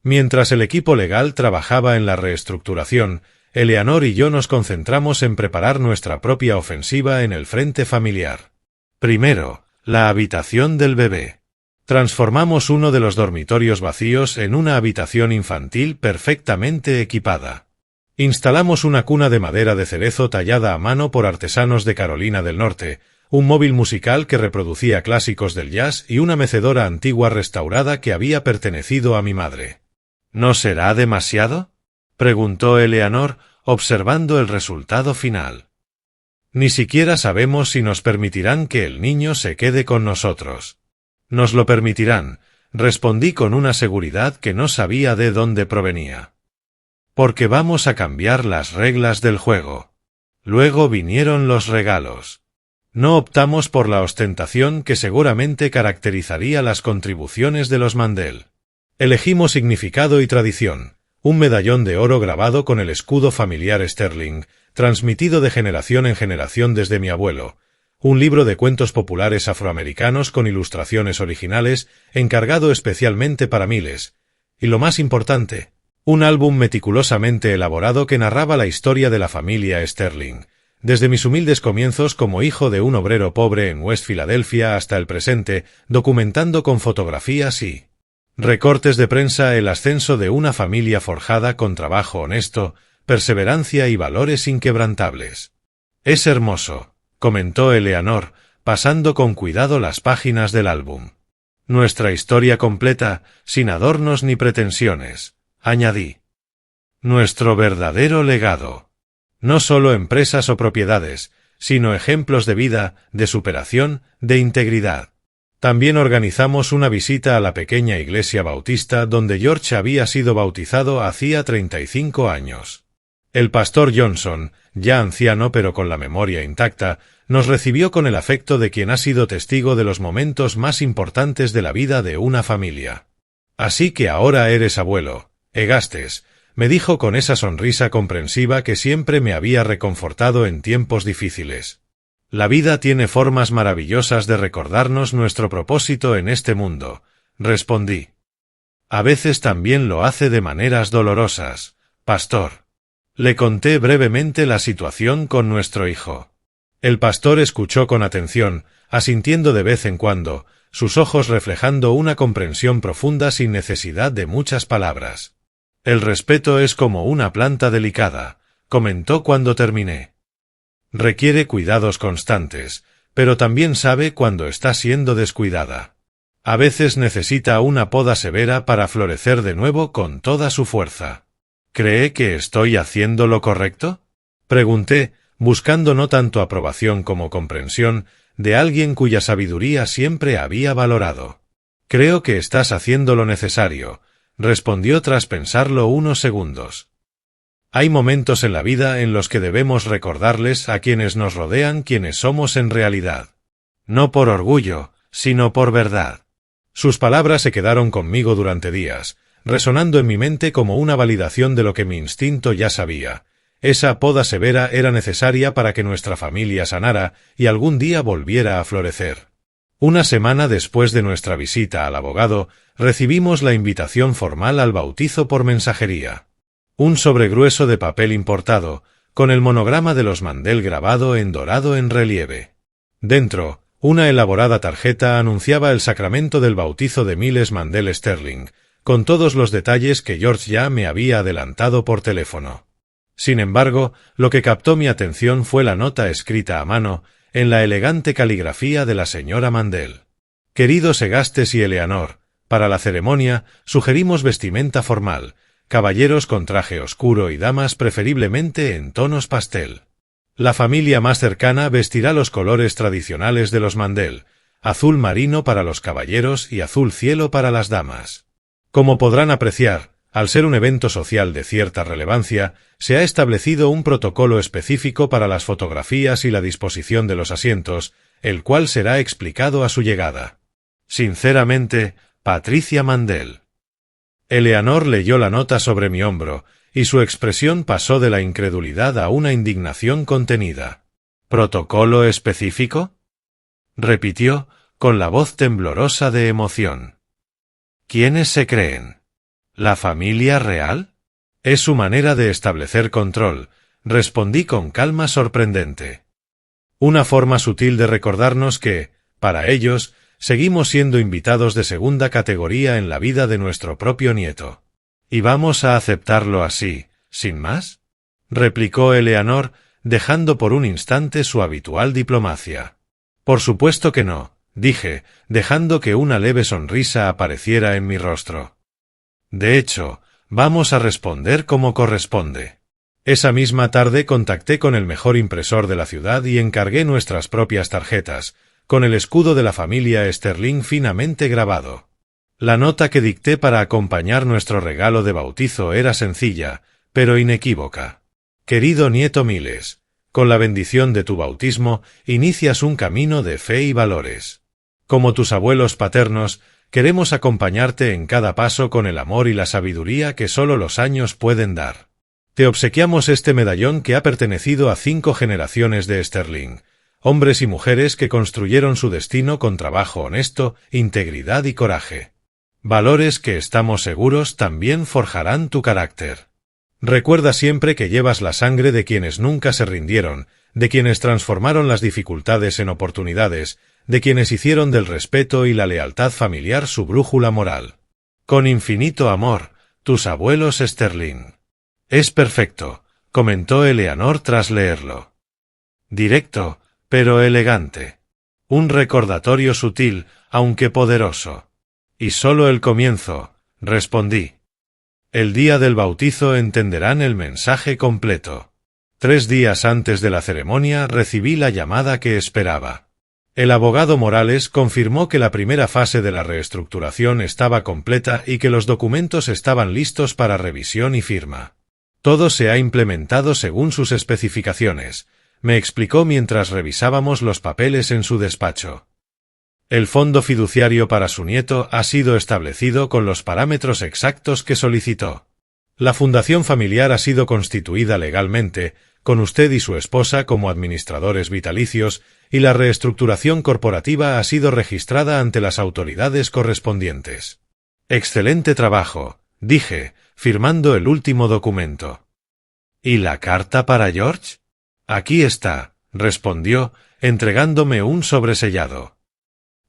Mientras el equipo legal trabajaba en la reestructuración, Eleanor y yo nos concentramos en preparar nuestra propia ofensiva en el frente familiar. Primero, la habitación del bebé. Transformamos uno de los dormitorios vacíos en una habitación infantil perfectamente equipada. Instalamos una cuna de madera de cerezo tallada a mano por artesanos de Carolina del Norte, un móvil musical que reproducía clásicos del jazz y una mecedora antigua restaurada que había pertenecido a mi madre. ¿No será demasiado?, preguntó Eleanor, observando el resultado final. Ni siquiera sabemos si nos permitirán que el niño se quede con nosotros. Nos lo permitirán, respondí con una seguridad que no sabía de dónde provenía. Porque vamos a cambiar las reglas del juego. Luego vinieron los regalos. No optamos por la ostentación que seguramente caracterizaría las contribuciones de los Mandel. Elegimos significado y tradición, un medallón de oro grabado con el escudo familiar Sterling, transmitido de generación en generación desde mi abuelo, un libro de cuentos populares afroamericanos con ilustraciones originales, encargado especialmente para Miles, y lo más importante, un álbum meticulosamente elaborado que narraba la historia de la familia Sterling, desde mis humildes comienzos como hijo de un obrero pobre en West Filadelfia hasta el presente, documentando con fotografías y recortes de prensa el ascenso de una familia forjada con trabajo honesto, perseverancia y valores inquebrantables. Es hermoso, comentó Eleanor, pasando con cuidado las páginas del álbum. Nuestra historia completa, sin adornos ni pretensiones, añadí. Nuestro verdadero legado. No solo empresas o propiedades, sino ejemplos de vida, de superación, de integridad. También organizamos una visita a la pequeña iglesia bautista donde George había sido bautizado hacía 35 años. El pastor Johnson, ya anciano pero con la memoria intacta, nos recibió con el afecto de quien ha sido testigo de los momentos más importantes de la vida de una familia. Así que ahora eres abuelo, Egastes, me dijo con esa sonrisa comprensiva que siempre me había reconfortado en tiempos difíciles. La vida tiene formas maravillosas de recordarnos nuestro propósito en este mundo, respondí. A veces también lo hace de maneras dolorosas, pastor. Le conté brevemente la situación con nuestro hijo. El pastor escuchó con atención, asintiendo de vez en cuando, sus ojos reflejando una comprensión profunda sin necesidad de muchas palabras. El respeto es como una planta delicada, comentó cuando terminé. Requiere cuidados constantes, pero también sabe cuando está siendo descuidada. A veces necesita una poda severa para florecer de nuevo con toda su fuerza. ¿Cree que estoy haciendo lo correcto?, pregunté, buscando no tanto aprobación como comprensión de alguien cuya sabiduría siempre había valorado. Creo que estás haciendo lo necesario, respondió tras pensarlo unos segundos. Hay momentos en la vida en los que debemos recordarles a quienes nos rodean quiénes somos en realidad. No por orgullo, sino por verdad. Sus palabras se quedaron conmigo durante días, resonando en mi mente como una validación de lo que mi instinto ya sabía. Esa poda severa era necesaria para que nuestra familia sanara y algún día volviera a florecer. Una semana después de nuestra visita al abogado, recibimos la invitación formal al bautizo por mensajería. Un sobre grueso de papel importado, con el monograma de los Mandel grabado en dorado en relieve. Dentro, una elaborada tarjeta anunciaba el sacramento del bautizo de Miles Mandel Sterling, con todos los detalles que George ya me había adelantado por teléfono. Sin embargo, lo que captó mi atención fue la nota escrita a mano, en la elegante caligrafía de la señora Mandel. Queridos Egastes y Eleanor, para la ceremonia sugerimos vestimenta formal, caballeros con traje oscuro y damas preferiblemente en tonos pastel. La familia más cercana vestirá los colores tradicionales de los Mandel, azul marino para los caballeros y azul cielo para las damas. Como podrán apreciar, al ser un evento social de cierta relevancia, se ha establecido un protocolo específico para las fotografías y la disposición de los asientos, el cual será explicado a su llegada. Sinceramente, Patricia Mandel. Eleanor leyó la nota sobre mi hombro, y su expresión pasó de la incredulidad a una indignación contenida. ¿Protocolo específico?, repitió, con la voz temblorosa de emoción. ¿Quiénes se creen? ¿La familia real? Es su manera de establecer control, respondí con calma sorprendente. Una forma sutil de recordarnos que, para ellos, seguimos siendo invitados de segunda categoría en la vida de nuestro propio nieto. ¿Y vamos a aceptarlo así, sin más?, replicó Eleanor, dejando por un instante su habitual diplomacia. Por supuesto que no, dije, dejando que una leve sonrisa apareciera en mi rostro. De hecho, vamos a responder como corresponde. Esa misma tarde contacté con el mejor impresor de la ciudad y encargué nuestras propias tarjetas, con el escudo de la familia Sterling finamente grabado. La nota que dicté para acompañar nuestro regalo de bautizo era sencilla, pero inequívoca. Querido nieto Miles, con la bendición de tu bautismo, inicias un camino de fe y valores. Como tus abuelos paternos, queremos acompañarte en cada paso con el amor y la sabiduría que solo los años pueden dar. Te obsequiamos este medallón que ha pertenecido a 5 generaciones de Sterling, hombres y mujeres que construyeron su destino con trabajo honesto, integridad y coraje. Valores que estamos seguros también forjarán tu carácter. Recuerda siempre que llevas la sangre de quienes nunca se rindieron, de quienes transformaron las dificultades en oportunidades, de quienes hicieron del respeto y la lealtad familiar su brújula moral. Con infinito amor, tus abuelos Sterling. Es perfecto, comentó Eleanor tras leerlo. Directo, pero elegante. Un recordatorio sutil, aunque poderoso. Y solo el comienzo, respondí. El día del bautizo entenderán el mensaje completo. 3 días antes de la ceremonia recibí la llamada que esperaba. El abogado Morales confirmó que la primera fase de la reestructuración estaba completa y que los documentos estaban listos para revisión y firma. Todo se ha implementado según sus especificaciones, me explicó mientras revisábamos los papeles en su despacho. El fondo fiduciario para su nieto ha sido establecido con los parámetros exactos que solicitó. La fundación familiar ha sido constituida legalmente, con usted y su esposa como administradores vitalicios, y la reestructuración corporativa ha sido registrada ante las autoridades correspondientes. Excelente trabajo, dije, firmando el último documento. ¿Y la carta para George? Aquí está, respondió, entregándome un sobresellado.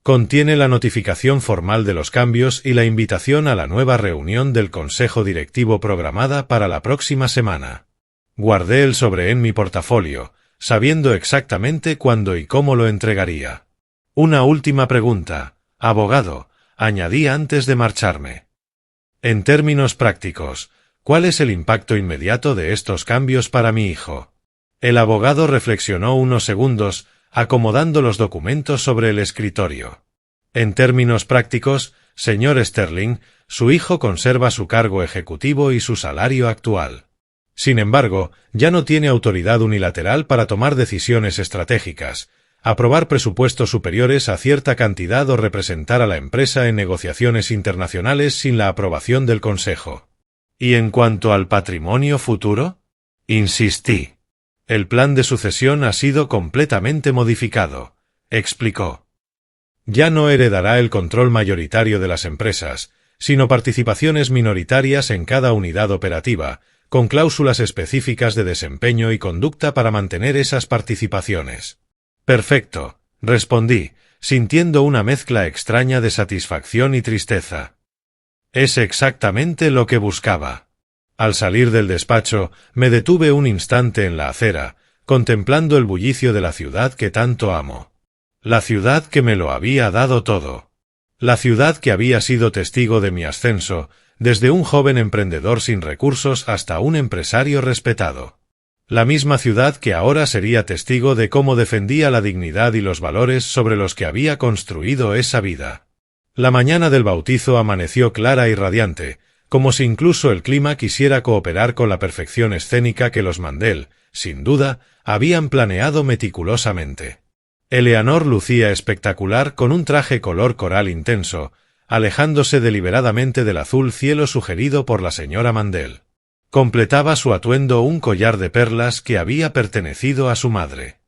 Contiene la notificación formal de los cambios y la invitación a la nueva reunión del Consejo Directivo programada para la próxima semana. Guardé el sobre en mi portafolio, sabiendo exactamente cuándo y cómo lo entregaría. Una última pregunta, abogado, añadí antes de marcharme. En términos prácticos, ¿cuál es el impacto inmediato de estos cambios para mi hijo? El abogado reflexionó unos segundos, acomodando los documentos sobre el escritorio. En términos prácticos, señor Sterling, su hijo conserva su cargo ejecutivo y su salario actual. Sin embargo, ya no tiene autoridad unilateral para tomar decisiones estratégicas, aprobar presupuestos superiores a cierta cantidad o representar a la empresa en negociaciones internacionales sin la aprobación del Consejo. ¿Y en cuanto al patrimonio futuro? Insistí. El plan de sucesión ha sido completamente modificado, explicó. Ya no heredará el control mayoritario de las empresas, sino participaciones minoritarias en cada unidad operativa, con cláusulas específicas de desempeño y conducta para mantener esas participaciones. Perfecto, respondí, sintiendo una mezcla extraña de satisfacción y tristeza. Es exactamente lo que buscaba. Al salir del despacho, me detuve un instante en la acera, contemplando el bullicio de la ciudad que tanto amo. La ciudad que me lo había dado todo. La ciudad que había sido testigo de mi ascenso, desde un joven emprendedor sin recursos hasta un empresario respetado. La misma ciudad que ahora sería testigo de cómo defendía la dignidad y los valores sobre los que había construido esa vida. La mañana del bautizo amaneció clara y radiante, como si incluso el clima quisiera cooperar con la perfección escénica que los Mandel, sin duda, habían planeado meticulosamente. Eleanor lucía espectacular con un traje color coral intenso, alejándose deliberadamente del azul cielo sugerido por la señora Mandel. Completaba su atuendo un collar de perlas que había pertenecido a su madre.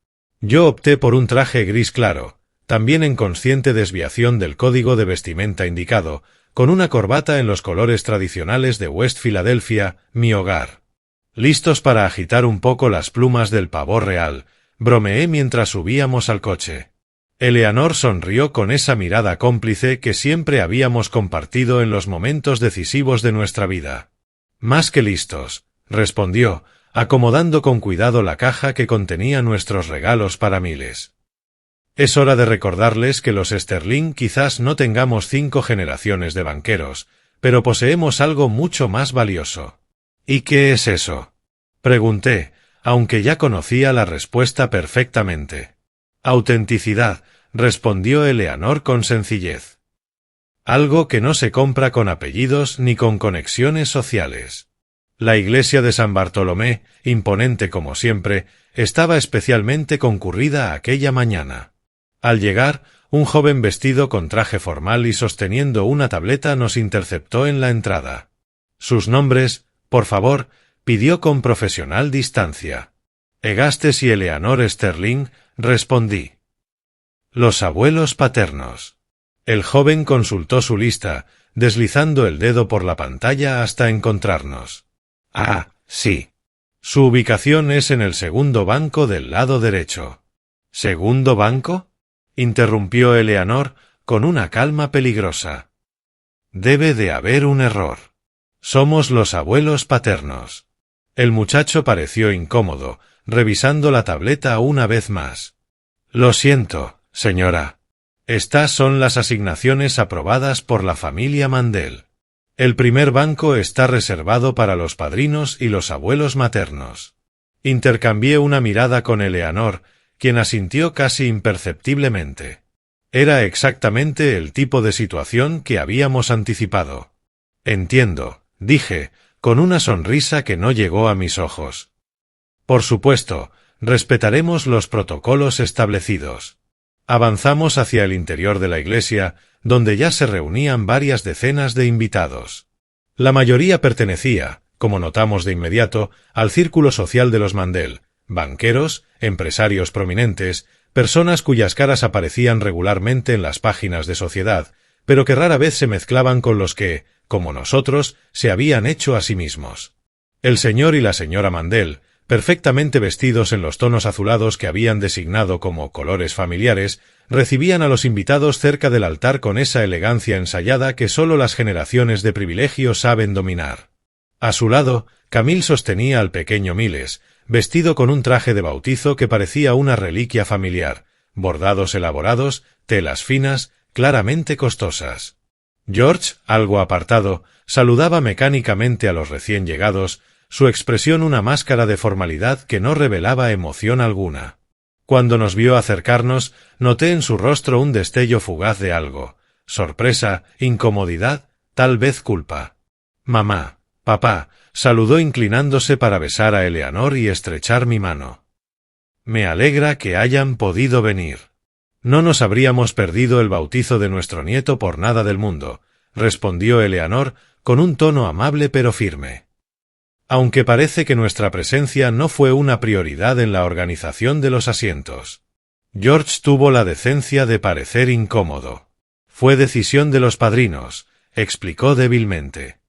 Yo opté por un traje gris claro, también en consciente desviación del código de vestimenta indicado, con una corbata en los colores tradicionales de West Filadelfia, mi hogar. Listos para agitar un poco las plumas del pavor real, bromeé mientras subíamos al coche. Eleanor sonrió con esa mirada cómplice que siempre habíamos compartido en los momentos decisivos de nuestra vida. Más que listos, respondió, acomodando con cuidado la caja que contenía nuestros regalos para Miles. Es hora de recordarles que los Sterling quizás no tengamos 5 generaciones de banqueros, pero poseemos algo mucho más valioso. ¿Y qué es eso?, pregunté, aunque ya conocía la respuesta perfectamente. Autenticidad, respondió Eleanor con sencillez. Algo que no se compra con apellidos ni con conexiones sociales. La iglesia de San Bartolomé, imponente como siempre, estaba especialmente concurrida aquella mañana. Al llegar, un joven vestido con traje formal y sosteniendo una tableta nos interceptó en la entrada. Sus nombres, por favor, pidió con profesional distancia. Egastes y Eleanor Sterling, respondí. Los abuelos paternos. El joven consultó su lista, deslizando el dedo por la pantalla hasta encontrarnos. Ah, sí. Su ubicación es en el segundo banco del lado derecho. ¿Segundo banco?, interrumpió Eleanor con una calma peligrosa. Debe de haber un error. Somos los abuelos paternos. El muchacho pareció incómodo, revisando la tableta una vez más. Lo siento, señora. Estas son las asignaciones aprobadas por la familia Mandel. El primer banco está reservado para los padrinos y los abuelos maternos. Intercambié una mirada con Eleanor, quien asintió casi imperceptiblemente. Era exactamente el tipo de situación que habíamos anticipado. Entiendo, dije, con una sonrisa que no llegó a mis ojos. Por supuesto, respetaremos los protocolos establecidos. Avanzamos hacia el interior de la iglesia, donde ya se reunían varias decenas de invitados. La mayoría pertenecía, como notamos de inmediato, al círculo social de los Mandel, banqueros, empresarios prominentes, personas cuyas caras aparecían regularmente en las páginas de sociedad, pero que rara vez se mezclaban con los que, como nosotros, se habían hecho a sí mismos. El señor y la señora Mandel, perfectamente vestidos en los tonos azulados que habían designado como colores familiares, recibían a los invitados cerca del altar con esa elegancia ensayada que sólo las generaciones de privilegio saben dominar. A su lado, Camille sostenía al pequeño Miles, vestido con un traje de bautizo que parecía una reliquia familiar, bordados elaborados, telas finas, claramente costosas. George, algo apartado, saludaba mecánicamente a los recién llegados, su expresión una máscara de formalidad que no revelaba emoción alguna. Cuando nos vio acercarnos, noté en su rostro un destello fugaz de algo, sorpresa, incomodidad, tal vez culpa. Mamá, papá, saludó inclinándose para besar a Eleanor y estrechar mi mano. Me alegra que hayan podido venir. No nos habríamos perdido el bautizo de nuestro nieto por nada del mundo, respondió Eleanor con un tono amable pero firme. Aunque parece que nuestra presencia no fue una prioridad en la organización de los asientos. George tuvo la decencia de parecer incómodo. Fue decisión de los padrinos, explicó débilmente.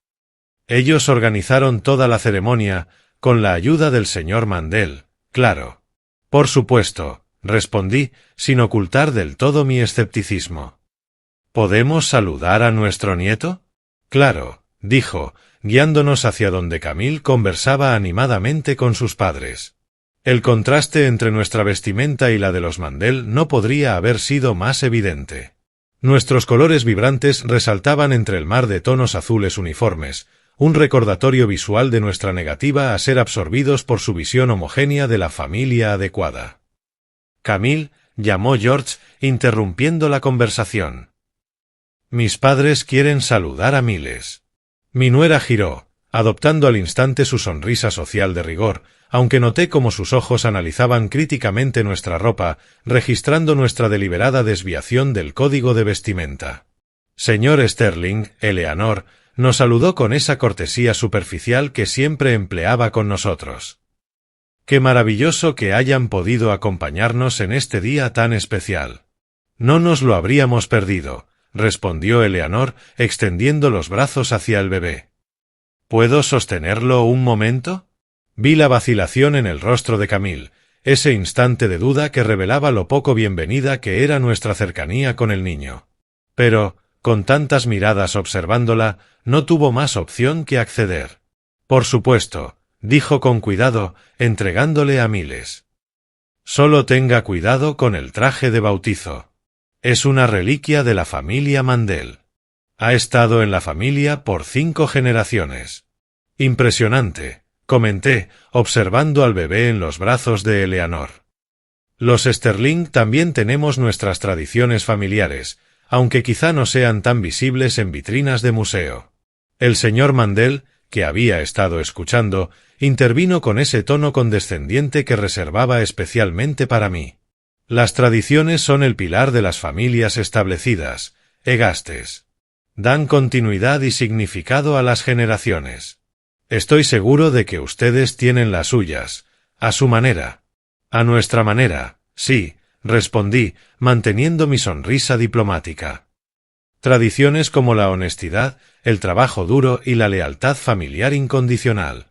Ellos organizaron toda la ceremonia, con la ayuda del señor Mandel, claro. Por supuesto, respondí, sin ocultar del todo mi escepticismo. ¿Podemos saludar a nuestro nieto? Claro, dijo, guiándonos hacia donde Camille conversaba animadamente con sus padres. El contraste entre nuestra vestimenta y la de los Mandel no podría haber sido más evidente. Nuestros colores vibrantes resaltaban entre el mar de tonos azules uniformes, un recordatorio visual de nuestra negativa a ser absorbidos por su visión homogénea de la familia adecuada. Camille, llamó George, interrumpiendo la conversación. Mis padres quieren saludar a Miles. Mi nuera giró, adoptando al instante su sonrisa social de rigor, aunque noté cómo sus ojos analizaban críticamente nuestra ropa, registrando nuestra deliberada desviación del código de vestimenta. Señor Sterling, Eleanor, nos saludó con esa cortesía superficial que siempre empleaba con nosotros. Qué maravilloso que hayan podido acompañarnos en este día tan especial. No nos lo habríamos perdido, respondió Eleanor, extendiendo los brazos hacia el bebé. ¿Puedo sostenerlo un momento? Vi la vacilación en el rostro de Camille, ese instante de duda que revelaba lo poco bienvenida que era nuestra cercanía con el niño. Pero, con tantas miradas observándola, no tuvo más opción que acceder. Por supuesto, dijo con cuidado, entregándole a Miles. Solo tenga cuidado con el traje de bautizo. Es una reliquia de la familia Mandel. Ha estado en la familia por 5 generaciones. Impresionante, comenté, observando al bebé en los brazos de Eleanor. Los Sterling también tenemos nuestras tradiciones familiares, aunque quizá no sean tan visibles en vitrinas de museo. El señor Mandel, que había estado escuchando, intervino con ese tono condescendiente que reservaba especialmente para mí. Las tradiciones son el pilar de las familias establecidas, Egastes. Dan continuidad y significado a las generaciones. Estoy seguro de que ustedes tienen las suyas, a su manera. A nuestra manera, sí, respondí, manteniendo mi sonrisa diplomática. Tradiciones como la honestidad, el trabajo duro y la lealtad familiar incondicional.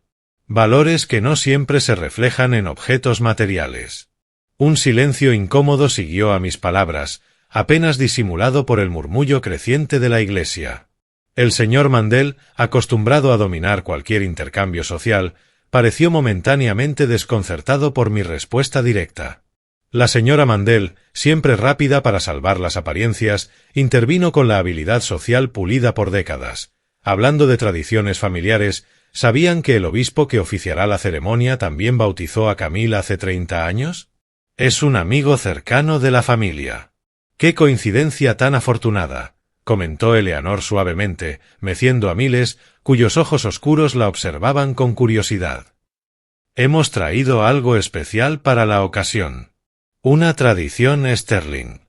Valores que no siempre se reflejan en objetos materiales. Un silencio incómodo siguió a mis palabras, apenas disimulado por el murmullo creciente de la iglesia. El señor Mandel, acostumbrado a dominar cualquier intercambio social, pareció momentáneamente desconcertado por mi respuesta directa. La señora Mandel, siempre rápida para salvar las apariencias, intervino con la habilidad social pulida por décadas. Hablando de tradiciones familiares, ¿sabían que el obispo que oficiará la ceremonia también bautizó a Camille hace 30 años? Es un amigo cercano de la familia. ¡Qué coincidencia tan afortunada!, comentó Eleanor suavemente, meciendo a Miles, cuyos ojos oscuros la observaban con curiosidad. Hemos traído algo especial para la ocasión. Una tradición Sterling.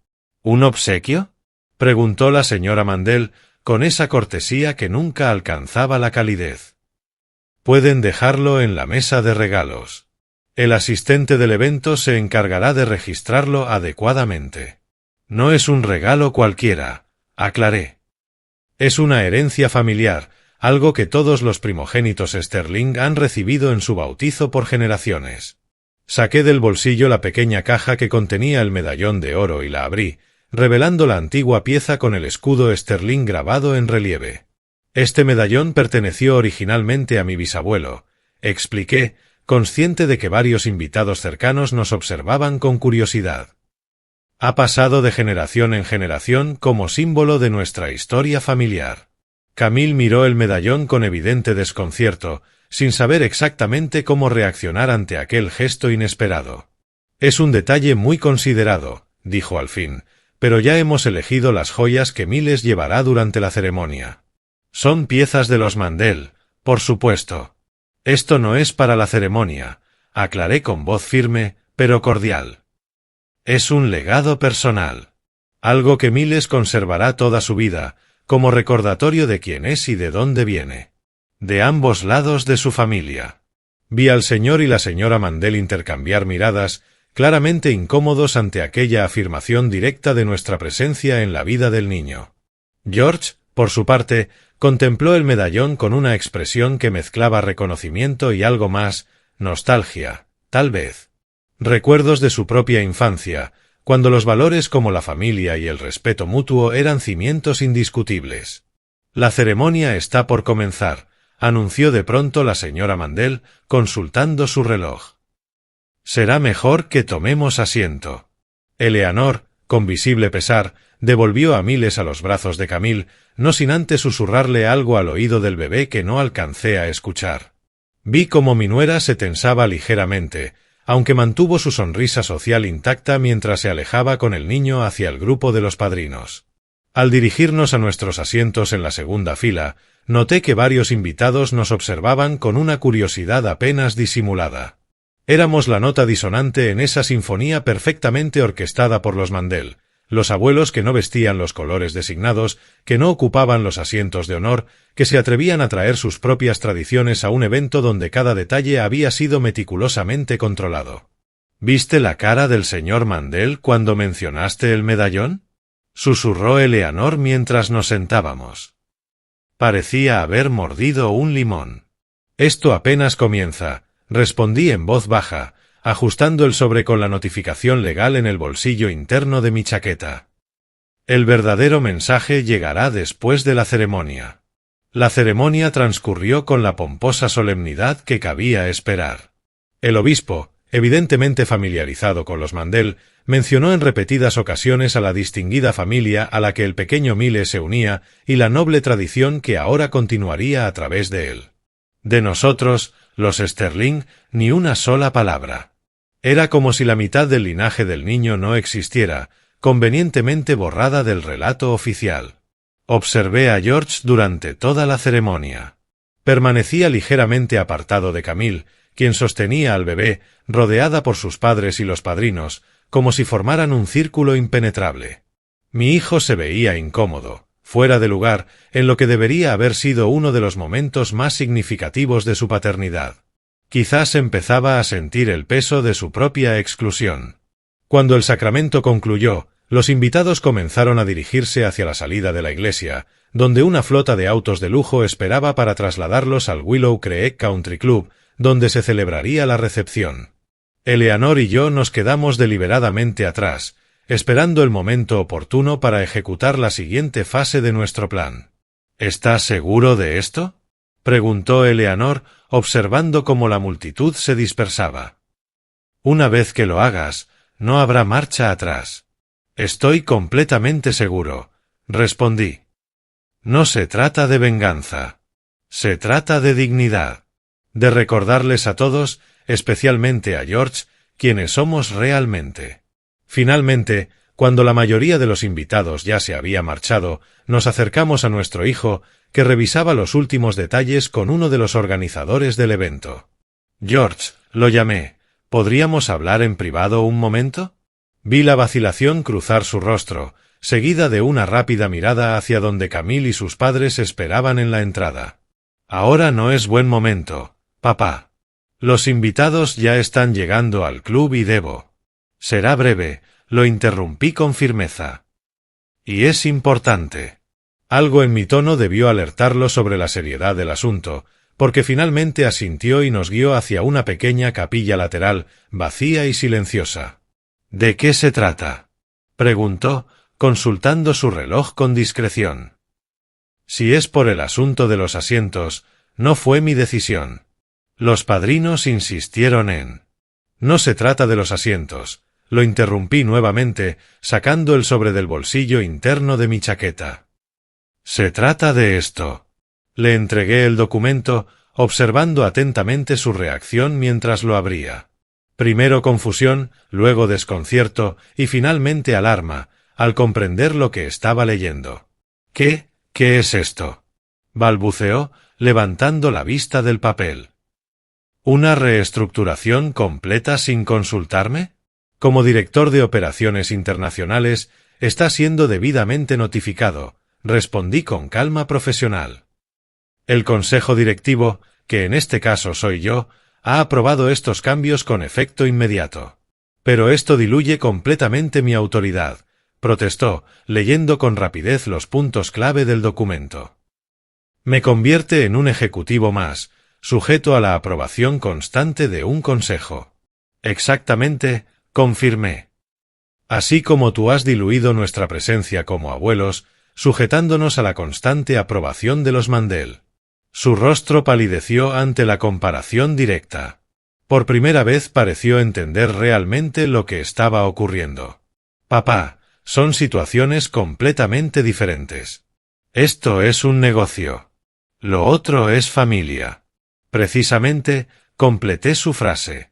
¿Un obsequio?, preguntó la señora Mandel, con esa cortesía que nunca alcanzaba la calidez. Pueden dejarlo en la mesa de regalos. El asistente del evento se encargará de registrarlo adecuadamente. No es un regalo cualquiera, aclaré. Es una herencia familiar, algo que todos los primogénitos Sterling han recibido en su bautizo por generaciones. Saqué del bolsillo la pequeña caja que contenía el medallón de oro y la abrí, revelando la antigua pieza con el escudo Sterling grabado en relieve. Este medallón perteneció originalmente a mi bisabuelo, expliqué, consciente de que varios invitados cercanos nos observaban con curiosidad. Ha pasado de generación en generación como símbolo de nuestra historia familiar. Camille miró el medallón con evidente desconcierto, sin saber exactamente cómo reaccionar ante aquel gesto inesperado. Es un detalle muy considerado, dijo al fin, pero ya hemos elegido las joyas que Miles llevará durante la ceremonia. Son piezas de los Mandel, por supuesto. Esto no es para la ceremonia, aclaré con voz firme, pero cordial. Es un legado personal. Algo que Miles conservará toda su vida, como recordatorio de quién es y de dónde viene. De ambos lados de su familia. Vi al señor y la señora Mandel intercambiar miradas, claramente incómodos ante aquella afirmación directa de nuestra presencia en la vida del niño. George, por su parte, contempló el medallón con una expresión que mezclaba reconocimiento y algo más, nostalgia, tal vez. Recuerdos de su propia infancia, cuando los valores como la familia y el respeto mutuo eran cimientos indiscutibles. La ceremonia está por comenzar, anunció de pronto la señora Mandel, consultando su reloj. Será mejor que tomemos asiento. Eleanor, con visible pesar, devolvió a Miles a los brazos de Camille, no sin antes susurrarle algo al oído del bebé que no alcancé a escuchar. Vi cómo mi nuera se tensaba ligeramente, aunque mantuvo su sonrisa social intacta mientras se alejaba con el niño hacia el grupo de los padrinos. Al dirigirnos a nuestros asientos en la segunda fila, noté que varios invitados nos observaban con una curiosidad apenas disimulada. Éramos la nota disonante en esa sinfonía perfectamente orquestada por los Mandel, los abuelos que no vestían los colores designados, que no ocupaban los asientos de honor, que se atrevían a traer sus propias tradiciones a un evento donde cada detalle había sido meticulosamente controlado. ¿Viste la cara del señor Mandel cuando mencionaste el medallón?, susurró Eleanor mientras nos sentábamos. Parecía haber mordido un limón. Esto apenas comienza, respondí en voz baja, ajustando el sobre con la notificación legal en el bolsillo interno de mi chaqueta. El verdadero mensaje llegará después de la ceremonia. La ceremonia transcurrió con la pomposa solemnidad que cabía esperar. El obispo, evidentemente familiarizado con los Mandel, mencionó en repetidas ocasiones a la distinguida familia a la que el pequeño Mile se unía y la noble tradición que ahora continuaría a través de él. De nosotros, los Sterling, ni una sola palabra. Era como si la mitad del linaje del niño no existiera, convenientemente borrada del relato oficial. Observé a George durante toda la ceremonia. Permanecía ligeramente apartado de Camille, quien sostenía al bebé, rodeada por sus padres y los padrinos, como si formaran un círculo impenetrable. Mi hijo se veía incómodo, fuera de lugar, en lo que debería haber sido uno de los momentos más significativos de su paternidad. Quizás empezaba a sentir el peso de su propia exclusión. Cuando el sacramento concluyó, los invitados comenzaron a dirigirse hacia la salida de la iglesia, donde una flota de autos de lujo esperaba para trasladarlos al Willow Creek Country Club, donde se celebraría la recepción. Eleanor y yo nos quedamos deliberadamente atrás, esperando el momento oportuno para ejecutar la siguiente fase de nuestro plan. ¿Estás seguro de esto?, preguntó Eleanor, observando cómo la multitud se dispersaba. Una vez que lo hagas, no habrá marcha atrás. Estoy completamente seguro, respondí. No se trata de venganza. Se trata de dignidad. De recordarles a todos, especialmente a George, quiénes somos realmente. Finalmente, cuando la mayoría de los invitados ya se había marchado, nos acercamos a nuestro hijo, que revisaba los últimos detalles con uno de los organizadores del evento. George, lo llamé. ¿Podríamos hablar en privado un momento? Vi la vacilación cruzar su rostro, seguida de una rápida mirada hacia donde Camille y sus padres esperaban en la entrada. Ahora no es buen momento, papá. Los invitados ya están llegando al club y debo. Será breve, lo interrumpí con firmeza. Y es importante. Algo en mi tono debió alertarlo sobre la seriedad del asunto, porque finalmente asintió y nos guió hacia una pequeña capilla lateral, vacía y silenciosa. ¿De qué se trata?, preguntó, consultando su reloj con discreción. Si es por el asunto de los asientos, no fue mi decisión. Los padrinos insistieron en... No se trata de los asientos, lo interrumpí nuevamente, sacando el sobre del bolsillo interno de mi chaqueta. Se trata de esto. Le entregué el documento, observando atentamente su reacción mientras lo abría. Primero confusión, luego desconcierto y finalmente alarma, al comprender lo que estaba leyendo. ¿Qué es esto?, balbuceó, levantando la vista del papel. ¿Una reestructuración completa sin consultarme? Como director de operaciones internacionales, está siendo debidamente notificado, respondí con calma profesional. El consejo directivo, que en este caso soy yo, ha aprobado estos cambios con efecto inmediato. Pero esto diluye completamente mi autoridad, protestó, leyendo con rapidez los puntos clave del documento. Me convierte en un ejecutivo más, sujeto a la aprobación constante de un consejo. Exactamente, confirmé. Así como tú has diluido nuestra presencia como abuelos, sujetándonos a la constante aprobación de los Mandel. Su rostro palideció ante la comparación directa. Por primera vez pareció entender realmente lo que estaba ocurriendo. Papá, son situaciones completamente diferentes. Esto es un negocio. Lo otro es familia. Precisamente, completé su frase.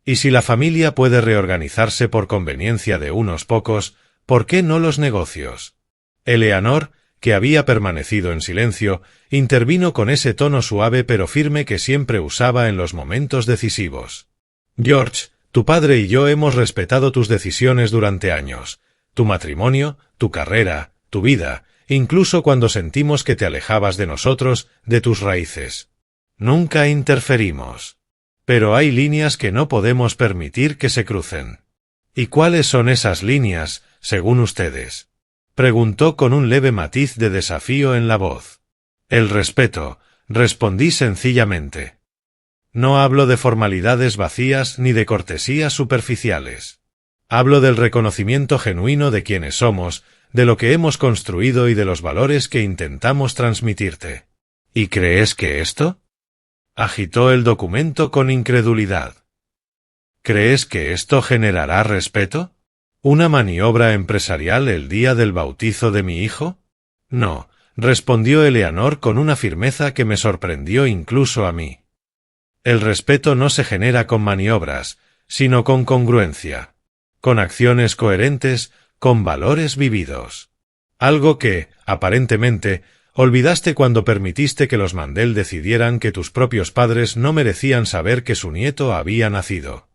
Y si la familia puede reorganizarse por conveniencia de unos pocos, ¿por qué no los negocios? Eleanor, que había permanecido en silencio, intervino con ese tono suave pero firme que siempre usaba en los momentos decisivos. George, tu padre y yo hemos respetado tus decisiones durante años. tu matrimonio, tu carrera, tu vida, incluso cuando sentimos que te alejabas de nosotros, de tus raíces. Nunca interferimos. Pero hay líneas que no podemos permitir que se crucen. ¿Y cuáles son esas líneas, según ustedes? Preguntó con un leve matiz de desafío en la voz. El respeto, respondí sencillamente. No hablo de formalidades vacías ni de cortesías superficiales. Hablo del reconocimiento genuino de quienes somos, de lo que hemos construido y de los valores que intentamos transmitirte. ¿Y crees que esto? Agitó el documento con incredulidad. ¿Crees que esto generará respeto? ¿Una maniobra empresarial el día del bautizo de mi hijo? No, respondió Eleanor con una firmeza que me sorprendió incluso a mí. El respeto no se genera con maniobras, sino con congruencia, con acciones coherentes, con valores vividos. Algo que, aparentemente, olvidaste cuando permitiste que los Mandel decidieran que tus propios padres no merecían saber que su nieto había nacido.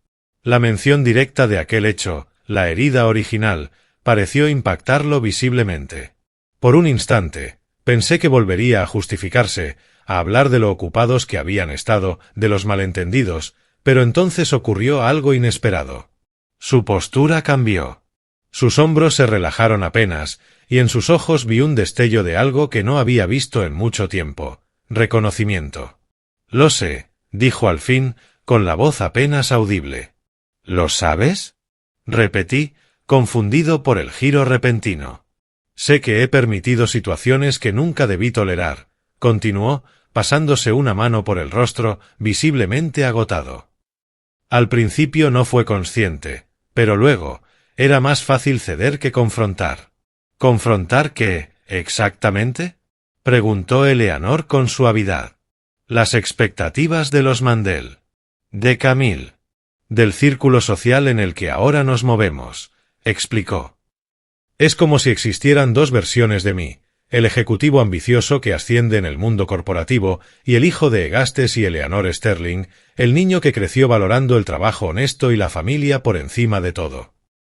La mención directa de aquel hecho, la herida original, pareció impactarlo visiblemente. Por un instante, pensé que volvería a justificarse, a hablar de lo ocupados que habían estado, de los malentendidos, pero entonces ocurrió algo inesperado. Su postura cambió. Sus hombros se relajaron apenas, y en sus ojos vi un destello de algo que no había visto en mucho tiempo: reconocimiento. Lo sé, dijo al fin, con la voz apenas audible. ¿Lo sabes? Repetí, confundido por el giro repentino. Sé que he permitido situaciones que nunca debí tolerar, continuó, pasándose una mano por el rostro, visiblemente agotado. Al principio no fue consciente, pero luego, era más fácil ceder que confrontar. ¿Confrontar qué, exactamente? Preguntó Eleanor con suavidad. Las expectativas de los Mandel. De Camille. Del círculo social en el que ahora nos movemos, explicó. Es como si existieran dos versiones de mí, el ejecutivo ambicioso que asciende en el mundo corporativo y el hijo de Egastes y Eleanor Sterling, el niño que creció valorando el trabajo honesto y la familia por encima de todo.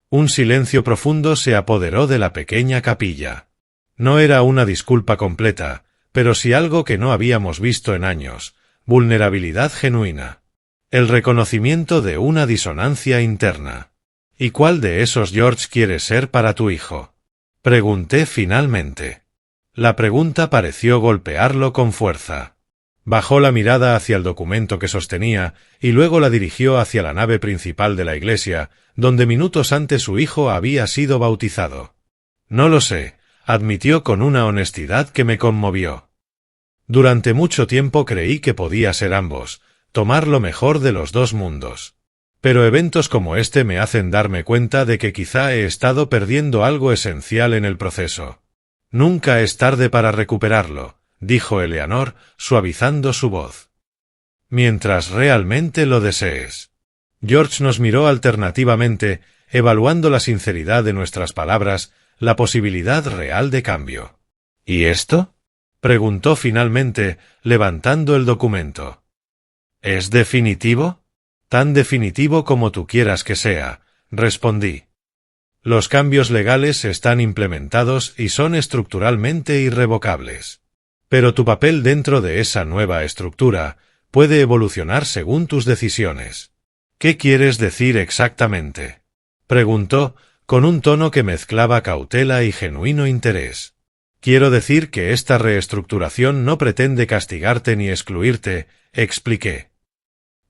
Un silencio profundo se apoderó de la pequeña capilla. No era una disculpa completa, pero sí algo que no habíamos visto en años: vulnerabilidad genuina. El reconocimiento de una disonancia interna. ¿Y cuál de esos George quieres ser para tu hijo? Pregunté finalmente. La pregunta pareció golpearlo con fuerza. Bajó la mirada hacia el documento que sostenía y luego la dirigió hacia la nave principal de la iglesia, donde minutos antes su hijo había sido bautizado. No lo sé, admitió con una honestidad que me conmovió. Durante mucho tiempo creí que podía ser ambos, tomar lo mejor de los dos mundos. Pero eventos como este me hacen darme cuenta de que quizá he estado perdiendo algo esencial en el proceso. Nunca es tarde para recuperarlo, dijo Eleanor, suavizando su voz. Mientras realmente lo desees. George nos miró alternativamente, evaluando la sinceridad de nuestras palabras, la posibilidad real de cambio. ¿Y esto? Preguntó finalmente, levantando el documento. ¿Es definitivo? Tan definitivo como tú quieras que sea, respondí. Los cambios legales están implementados y son estructuralmente irrevocables. Pero tu papel dentro de esa nueva estructura puede evolucionar según tus decisiones. ¿Qué quieres decir exactamente? Preguntó, con un tono que mezclaba cautela y genuino interés. Quiero decir que esta reestructuración no pretende castigarte ni excluirte, expliqué.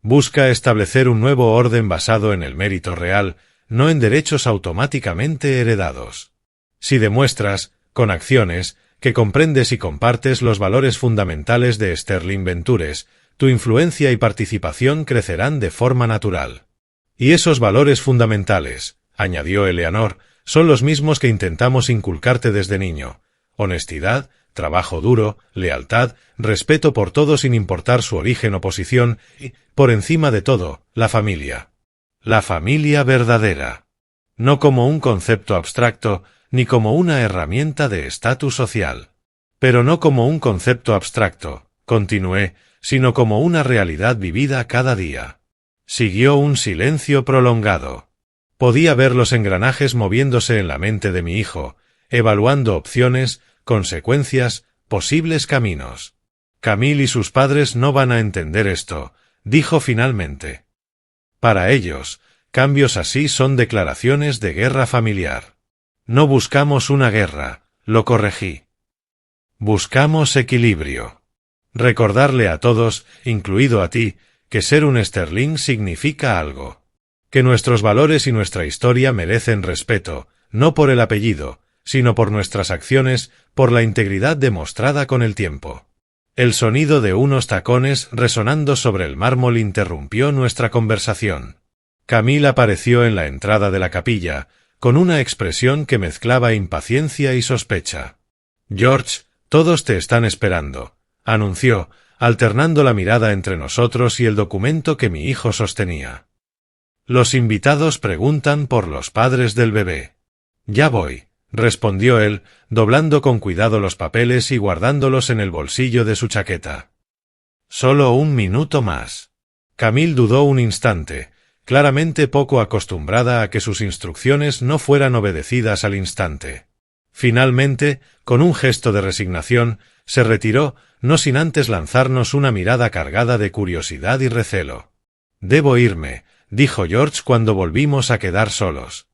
Busca establecer un nuevo orden basado en el mérito real, no en derechos automáticamente heredados. Si demuestras, con acciones, que comprendes y compartes los valores fundamentales de Sterling Ventures, tu influencia y participación crecerán de forma natural. Y esos valores fundamentales, añadió Eleanor, son los mismos que intentamos inculcarte desde niño: honestidad, trabajo duro, lealtad, respeto por todos sin importar su origen o posición y, por encima de todo, la familia. La familia verdadera. No como un concepto abstracto, ni como una herramienta de estatus social. Pero no como un concepto abstracto, continué, sino como una realidad vivida cada día. Siguió un silencio prolongado. Podía ver los engranajes moviéndose en la mente de mi hijo, evaluando opciones, consecuencias, posibles caminos. Camille y sus padres no van a entender esto, dijo finalmente. Para ellos, cambios así son declaraciones de guerra familiar. No buscamos una guerra, lo corregí. Buscamos equilibrio. Recordarle a todos, incluido a ti, que ser un Sterling significa algo. Que nuestros valores y nuestra historia merecen respeto, no por el apellido, sino por nuestras acciones, por la integridad demostrada con el tiempo. El sonido de unos tacones resonando sobre el mármol interrumpió nuestra conversación. Camille apareció en la entrada de la capilla, con una expresión que mezclaba impaciencia y sospecha. «George, todos te están esperando», anunció, alternando la mirada entre nosotros y el documento que mi hijo sostenía. «Los invitados preguntan por los padres del bebé». «Ya voy», respondió él, doblando con cuidado los papeles y guardándolos en el bolsillo de su chaqueta. «Solo un minuto más». Camille dudó un instante, claramente poco acostumbrada a que sus instrucciones no fueran obedecidas al instante. Finalmente, con un gesto de resignación, se retiró, no sin antes lanzarnos una mirada cargada de curiosidad y recelo. «Debo irme», dijo George cuando volvimos a quedar solos.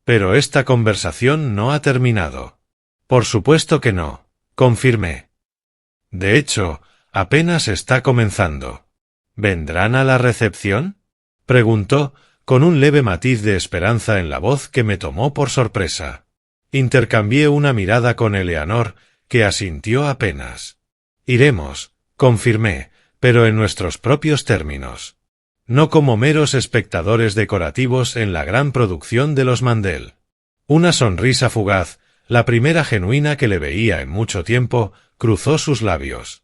«Pero esta conversación no ha terminado». «Por supuesto que no», confirmé. «De hecho, apenas está comenzando». «¿Vendrán a la recepción?», preguntó, con un leve matiz de esperanza en la voz que me tomó por sorpresa. Intercambié una mirada con Eleanor, que asintió apenas. «Iremos», confirmé, pero en nuestros propios términos. No como meros espectadores decorativos en la gran producción de los Mandel. Una sonrisa fugaz, la primera genuina que le veía en mucho tiempo, cruzó sus labios.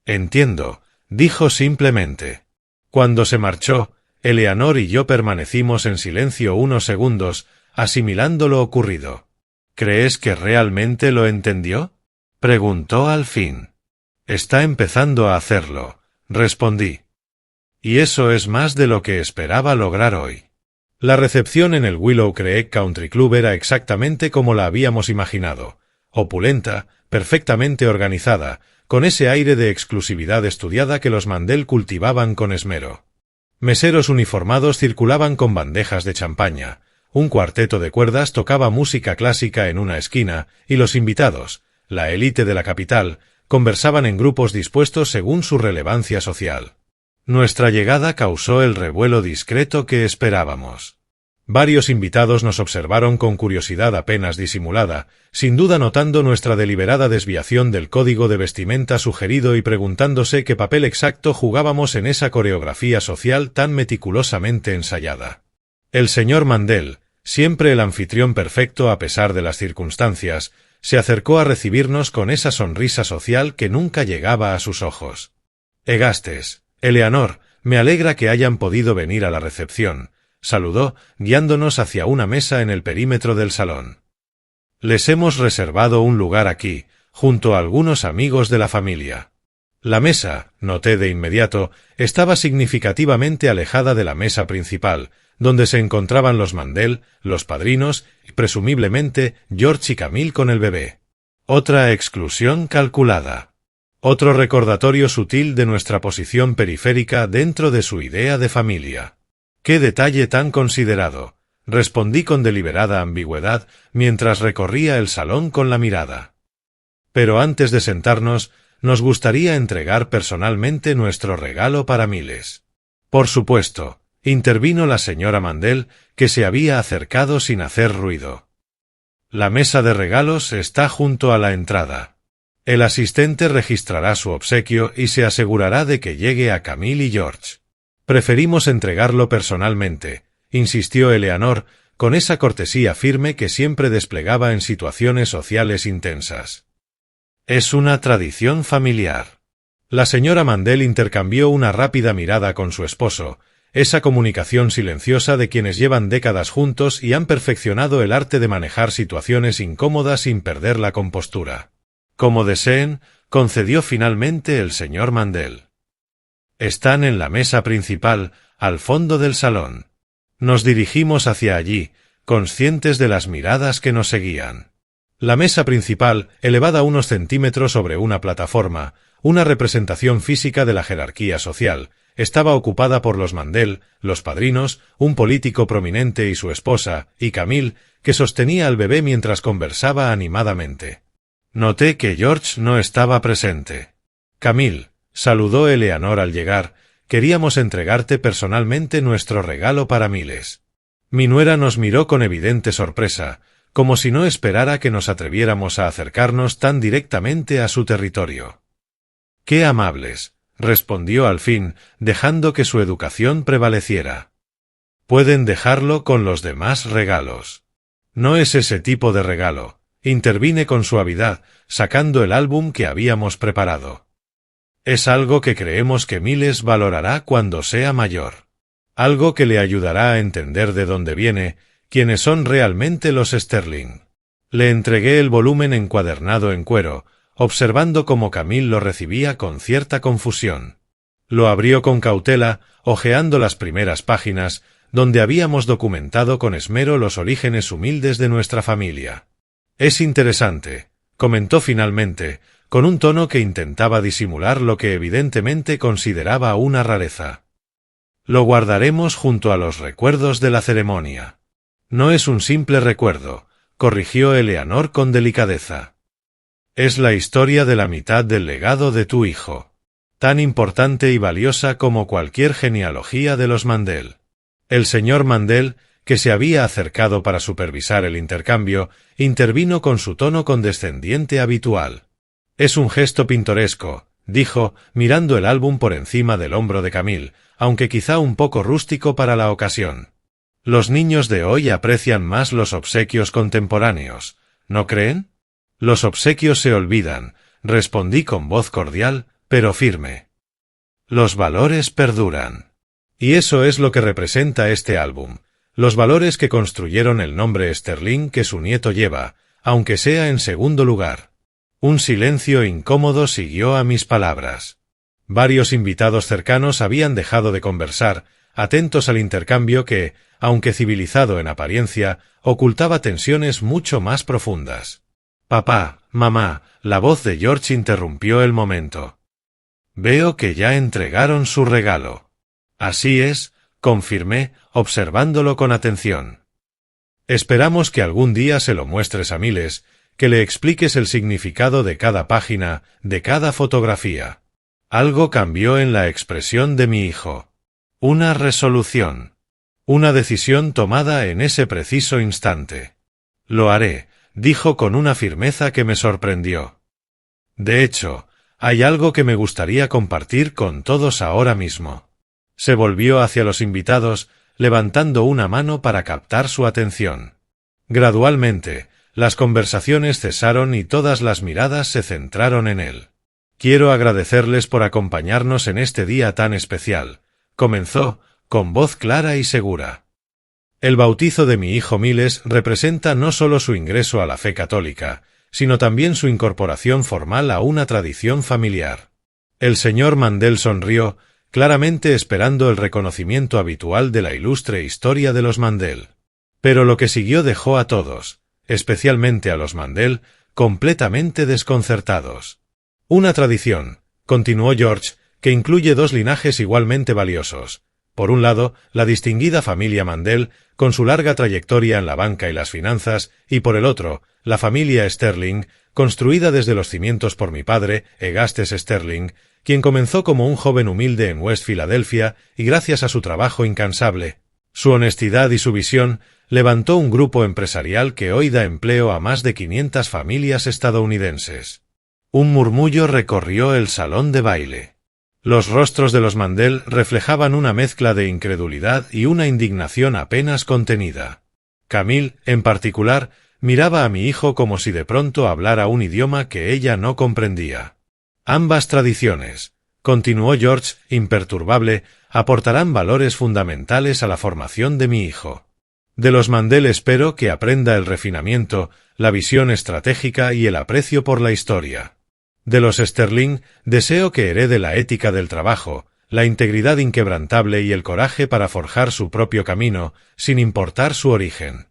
«Entiendo», dijo simplemente. Cuando se marchó, Eleanor y yo permanecimos en silencio unos segundos, asimilando lo ocurrido. «¿Crees que realmente lo entendió?», preguntó al fin. «Está empezando a hacerlo», respondí. Y eso es más de lo que esperaba lograr hoy. La recepción en el Willow Creek Country Club era exactamente como la habíamos imaginado, opulenta, perfectamente organizada, con ese aire de exclusividad estudiada que los Mandel cultivaban con esmero. Meseros uniformados circulaban con bandejas de champaña, un cuarteto de cuerdas tocaba música clásica en una esquina, y los invitados, la élite de la capital, conversaban en grupos dispuestos según su relevancia social. Nuestra llegada causó el revuelo discreto que esperábamos. Varios invitados nos observaron con curiosidad apenas disimulada, sin duda notando nuestra deliberada desviación del código de vestimenta sugerido y preguntándose qué papel exacto jugábamos en esa coreografía social tan meticulosamente ensayada. El señor Mandel, siempre el anfitrión perfecto a pesar de las circunstancias, se acercó a recibirnos con esa sonrisa social que nunca llegaba a sus ojos. «Egastes, Eleanor, me alegra que hayan podido venir a la recepción», saludó, guiándonos hacia una mesa en el perímetro del salón. «Les hemos reservado un lugar aquí, junto a algunos amigos de la familia». La mesa, noté de inmediato, estaba significativamente alejada de la mesa principal, donde se encontraban los Mandel, los padrinos, y presumiblemente George y Camille con el bebé. Otra exclusión calculada. Otro recordatorio sutil de nuestra posición periférica dentro de su idea de familia. «¡Qué detalle tan considerado!», respondí con deliberada ambigüedad mientras recorría el salón con la mirada. «Pero antes de sentarnos, nos gustaría entregar personalmente nuestro regalo para Miles». «Por supuesto», intervino la señora Mandel, que se había acercado sin hacer ruido. «La mesa de regalos está junto a la entrada. El asistente registrará su obsequio y se asegurará de que llegue a Camille y George. Preferimos entregarlo personalmente», insistió Eleanor, con esa cortesía firme que siempre desplegaba en situaciones sociales intensas. «Es una tradición familiar». La señora Mandel intercambió una rápida mirada con su esposo, esa comunicación silenciosa de quienes llevan décadas juntos y han perfeccionado el arte de manejar situaciones incómodas sin perder la compostura. «Como deseen», concedió finalmente el señor Mandel. «Están en la mesa principal, al fondo del salón». Nos dirigimos hacia allí, conscientes de las miradas que nos seguían. La mesa principal, elevada unos centímetros sobre una plataforma, una representación física de la jerarquía social, estaba ocupada por los Mandel, los padrinos, un político prominente y su esposa, y Camille, que sostenía al bebé mientras conversaba animadamente. Noté que George no estaba presente. Camille, saludó Eleanor al llegar, queríamos entregarte personalmente nuestro regalo para Miles. Mi nuera nos miró con evidente sorpresa, como si no esperara que nos atreviéramos a acercarnos tan directamente a su territorio. ¡Qué amables!, respondió al fin, dejando que su educación prevaleciera. Pueden dejarlo con los demás regalos. No es ese tipo de regalo, intervine con suavidad, sacando el álbum que habíamos preparado. Es algo que creemos que Miles valorará cuando sea mayor. Algo que le ayudará a entender de dónde viene, quiénes son realmente los Sterling. Le entregué el volumen encuadernado en cuero, observando cómo Camille lo recibía con cierta confusión. Lo abrió con cautela, hojeando las primeras páginas, donde habíamos documentado con esmero los orígenes humildes de nuestra familia. Es interesante, comentó finalmente, con un tono que intentaba disimular lo que evidentemente consideraba una rareza. Lo guardaremos junto a los recuerdos de la ceremonia. No es un simple recuerdo, corrigió Eleanor con delicadeza. Es la historia de la mitad del legado de tu hijo, tan importante y valiosa como cualquier genealogía de los Mandel. El señor Mandel, que se había acercado para supervisar el intercambio, intervino con su tono condescendiente habitual. Es un gesto pintoresco, dijo, mirando el álbum por encima del hombro de Camille, aunque quizá un poco rústico para la ocasión. Los niños de hoy aprecian más los obsequios contemporáneos, ¿no creen? Los obsequios se olvidan, respondí con voz cordial, pero firme. Los valores perduran. Y eso es lo que representa este álbum, los valores que construyeron el nombre Sterling que su nieto lleva, aunque sea en segundo lugar. Un silencio incómodo siguió a mis palabras. Varios invitados cercanos habían dejado de conversar, atentos al intercambio que, aunque civilizado en apariencia, ocultaba tensiones mucho más profundas. Papá, mamá, la voz de George interrumpió el momento. Veo que ya entregaron su regalo. Así es, confirmé, observándolo con atención. Esperamos que algún día se lo muestres a Miles, que le expliques el significado de cada página, de cada fotografía. Algo cambió en la expresión de mi hijo. Una resolución. Una decisión tomada en ese preciso instante. Lo haré, dijo con una firmeza que me sorprendió. De hecho, hay algo que me gustaría compartir con todos ahora mismo. Se volvió hacia los invitados, levantando una mano para captar su atención. Gradualmente, las conversaciones cesaron y todas las miradas se centraron en él. Quiero agradecerles por acompañarnos en este día tan especial, comenzó, con voz clara y segura. El bautizo de mi hijo Miles representa no solo su ingreso a la fe católica, sino también su incorporación formal a una tradición familiar. El señor Mandel sonrió, claramente esperando el reconocimiento habitual de la ilustre historia de los Mandel. Pero lo que siguió dejó a todos, especialmente a los Mandel, completamente desconcertados. Una tradición, continuó George, que incluye dos linajes igualmente valiosos. Por un lado, la distinguida familia Mandel, con su larga trayectoria en la banca y las finanzas, y por el otro, la familia Sterling, construida desde los cimientos por mi padre, Egastes Sterling, quien comenzó como un joven humilde en West Filadelfia y gracias a su trabajo incansable, su honestidad y su visión, levantó un grupo empresarial que hoy da empleo a más de 500 familias estadounidenses. Un murmullo recorrió el salón de baile. Los rostros de los Mandel reflejaban una mezcla de incredulidad y una indignación apenas contenida. Camille, en particular, miraba a mi hijo como si de pronto hablara un idioma que ella no comprendía. Ambas tradiciones, continuó George, imperturbable, aportarán valores fundamentales a la formación de mi hijo. De los Mandel espero que aprenda el refinamiento, la visión estratégica y el aprecio por la historia. De los Sterling deseo que herede la ética del trabajo, la integridad inquebrantable y el coraje para forjar su propio camino, sin importar su origen.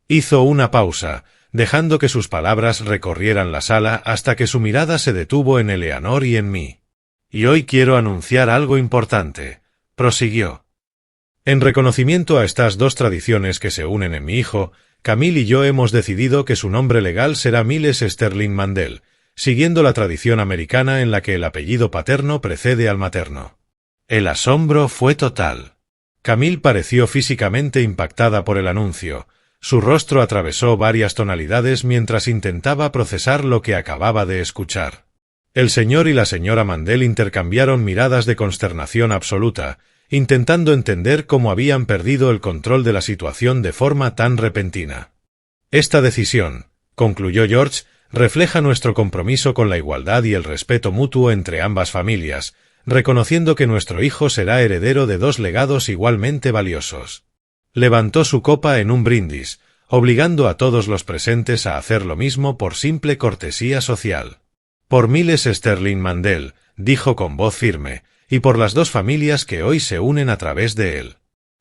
Hizo una pausa, dejando que sus palabras recorrieran la sala hasta que su mirada se detuvo en Eleanor y en mí. «Y hoy quiero anunciar algo importante», prosiguió. «En reconocimiento a estas dos tradiciones que se unen en mi hijo, Camille y yo hemos decidido que su nombre legal será Miles Sterling Mandel, siguiendo la tradición americana en la que el apellido paterno precede al materno». El asombro fue total. Camille pareció físicamente impactada por el anuncio. Su rostro atravesó varias tonalidades mientras intentaba procesar lo que acababa de escuchar. El señor y la señora Mandel intercambiaron miradas de consternación absoluta, intentando entender cómo habían perdido el control de la situación de forma tan repentina. «Esta decisión», concluyó George, «refleja nuestro compromiso con la igualdad y el respeto mutuo entre ambas familias, reconociendo que nuestro hijo será heredero de dos legados igualmente valiosos». Levantó su copa en un brindis, obligando a todos los presentes a hacer lo mismo por simple cortesía social. «Por Miles Sterling Mandel», dijo con voz firme, «y por las dos familias que hoy se unen a través de él».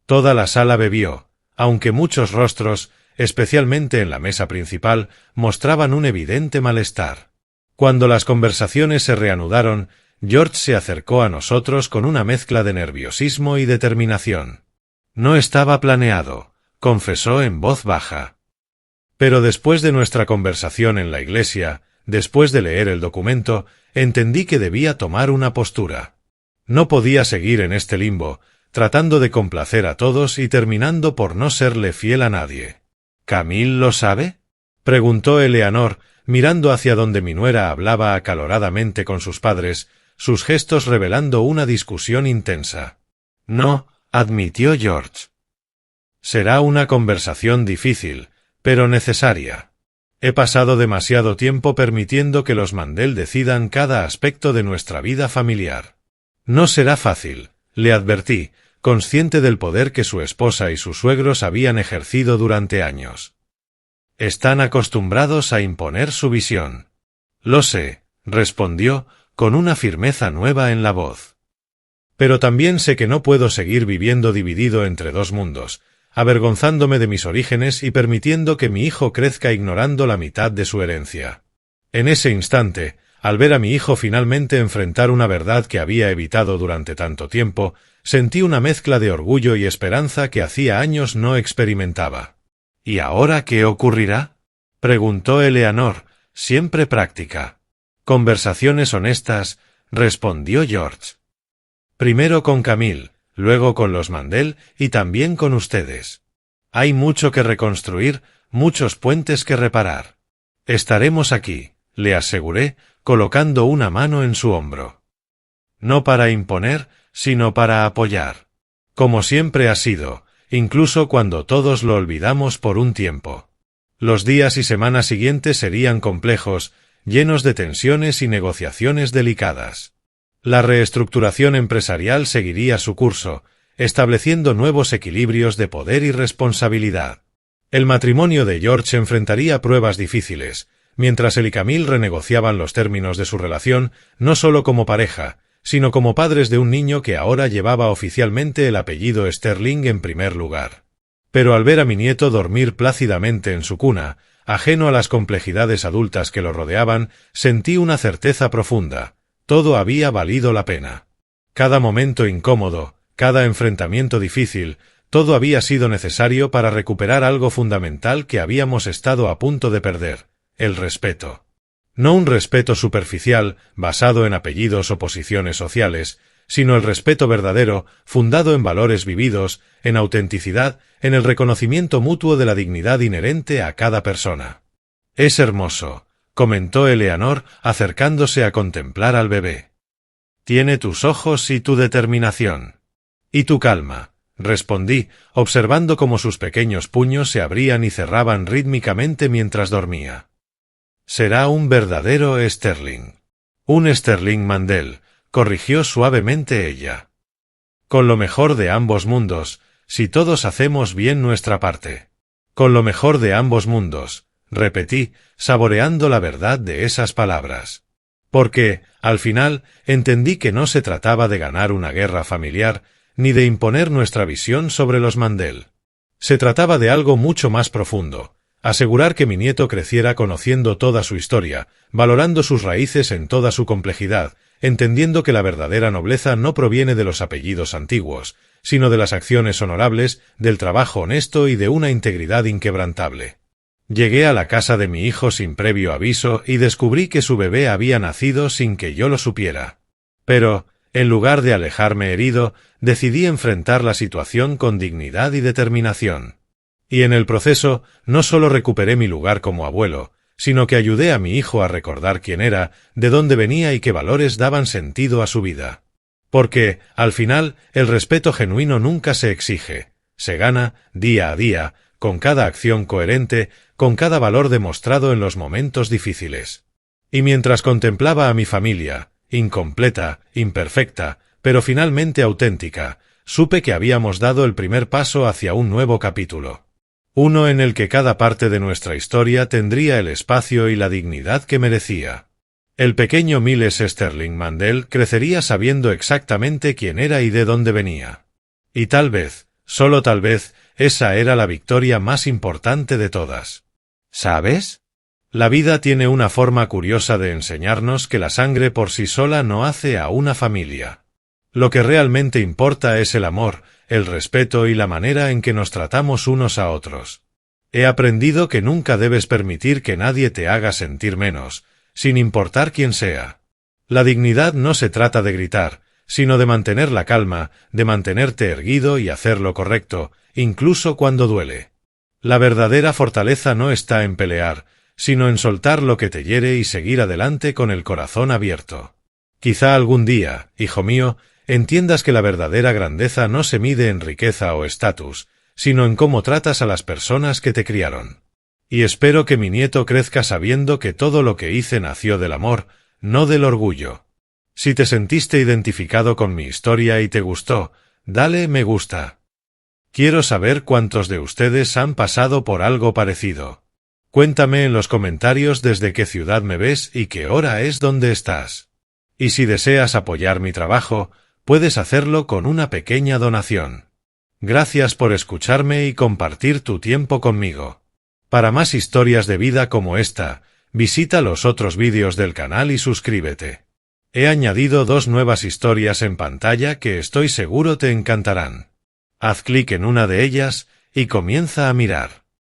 Toda la sala bebió, aunque muchos rostros, especialmente en la mesa principal, mostraban un evidente malestar. Cuando las conversaciones se reanudaron, George se acercó a nosotros con una mezcla de nerviosismo y determinación. «No estaba planeado», confesó en voz baja. «Pero después de nuestra conversación en la iglesia, después de leer el documento, entendí que debía tomar una postura. No podía seguir en este limbo, tratando de complacer a todos y terminando por no serle fiel a nadie». «¿Camille lo sabe?», preguntó Eleanor, mirando hacia donde mi nuera hablaba acaloradamente con sus padres, sus gestos revelando una discusión intensa. «No», admitió George. «Será una conversación difícil, pero necesaria. He pasado demasiado tiempo permitiendo que los Mandel decidan cada aspecto de nuestra vida familiar. No será fácil», le advertí, consciente del poder que su esposa y sus suegros habían ejercido durante años. «Están acostumbrados a imponer su visión». «Lo sé», respondió, con una firmeza nueva en la voz. «Pero también sé que no puedo seguir viviendo dividido entre dos mundos, avergonzándome de mis orígenes y permitiendo que mi hijo crezca ignorando la mitad de su herencia». En ese instante, al ver a mi hijo finalmente enfrentar una verdad que había evitado durante tanto tiempo, sentí una mezcla de orgullo y esperanza que hacía años no experimentaba. «¿Y ahora qué ocurrirá?», preguntó Eleanor, siempre práctica. «Conversaciones honestas», respondió George. «Primero con Camille, luego con los Mandel y también con ustedes. Hay mucho que reconstruir, muchos puentes que reparar. Estaremos aquí», le aseguré, colocando una mano en su hombro. «No para imponer, sino para apoyar. Como siempre ha sido, incluso cuando todos lo olvidamos por un tiempo». Los días y semanas siguientes serían complejos, llenos de tensiones y negociaciones delicadas. La reestructuración empresarial seguiría su curso, estableciendo nuevos equilibrios de poder y responsabilidad. El matrimonio de George enfrentaría pruebas difíciles, mientras él y Camille renegociaban los términos de su relación, no solo como pareja, sino como padres de un niño que ahora llevaba oficialmente el apellido Sterling en primer lugar. Pero al ver a mi nieto dormir plácidamente en su cuna, ajeno a las complejidades adultas que lo rodeaban, sentí una certeza profunda: todo había valido la pena. Cada momento incómodo, cada enfrentamiento difícil, todo había sido necesario para recuperar algo fundamental que habíamos estado a punto de perder: el respeto. No un respeto superficial, basado en apellidos o posiciones sociales, sino el respeto verdadero, fundado en valores vividos, en autenticidad, en el reconocimiento mutuo de la dignidad inherente a cada persona. «Es hermoso», comentó Eleanor, acercándose a contemplar al bebé. «Tiene tus ojos y tu determinación. Y tu calma», respondí, observando cómo sus pequeños puños se abrían y cerraban rítmicamente mientras dormía. «Será un verdadero Sterling. Un Sterling Mandel», corrigió suavemente ella. «Con lo mejor de ambos mundos, si todos hacemos bien nuestra parte». «Con lo mejor de ambos mundos», repetí, saboreando la verdad de esas palabras. Porque, al final, entendí que no se trataba de ganar una guerra familiar, ni de imponer nuestra visión sobre los Mandel. Se trataba de algo mucho más profundo, asegurar que mi nieto creciera conociendo toda su historia, valorando sus raíces en toda su complejidad, entendiendo que la verdadera nobleza no proviene de los apellidos antiguos, sino de las acciones honorables, del trabajo honesto y de una integridad inquebrantable. Llegué a la casa de mi hijo sin previo aviso y descubrí que su bebé había nacido sin que yo lo supiera. Pero, en lugar de alejarme herido, decidí enfrentar la situación con dignidad y determinación. Y en el proceso, no solo recuperé mi lugar como abuelo, sino que ayudé a mi hijo a recordar quién era, de dónde venía y qué valores daban sentido a su vida. Porque, al final, el respeto genuino nunca se exige, se gana, día a día, con cada acción coherente, con cada valor demostrado en los momentos difíciles. Y mientras contemplaba a mi familia, incompleta, imperfecta, pero finalmente auténtica, supe que habíamos dado el primer paso hacia un nuevo capítulo. Uno en el que cada parte de nuestra historia tendría el espacio y la dignidad que merecía. El pequeño Miles Sterling Mandel crecería sabiendo exactamente quién era y de dónde venía. Y tal vez, solo tal vez, esa era la victoria más importante de todas. ¿Sabes? La vida tiene una forma curiosa de enseñarnos que la sangre por sí sola no hace a una familia. Lo que realmente importa es el amor, el respeto y la manera en que nos tratamos unos a otros. He aprendido que nunca debes permitir que nadie te haga sentir menos, sin importar quién sea. La dignidad no se trata de gritar, sino de mantener la calma, de mantenerte erguido y hacer lo correcto, incluso cuando duele. La verdadera fortaleza no está en pelear, sino en soltar lo que te hiere y seguir adelante con el corazón abierto. Quizá algún día, hijo mío, entiendas que la verdadera grandeza no se mide en riqueza o estatus, sino en cómo tratas a las personas que te criaron. Y espero que mi nieto crezca sabiendo que todo lo que hice nació del amor, no del orgullo. Si te sentiste identificado con mi historia y te gustó, dale me gusta. Quiero saber cuántos de ustedes han pasado por algo parecido. Cuéntame en los comentarios desde qué ciudad me ves y qué hora es donde estás. Y si deseas apoyar mi trabajo, puedes hacerlo con una pequeña donación. Gracias por escucharme y compartir tu tiempo conmigo. Para más historias de vida como esta, visita los otros vídeos del canal y suscríbete. He añadido 2 nuevas historias en pantalla que estoy seguro te encantarán. Haz clic en una de ellas y comienza a mirar.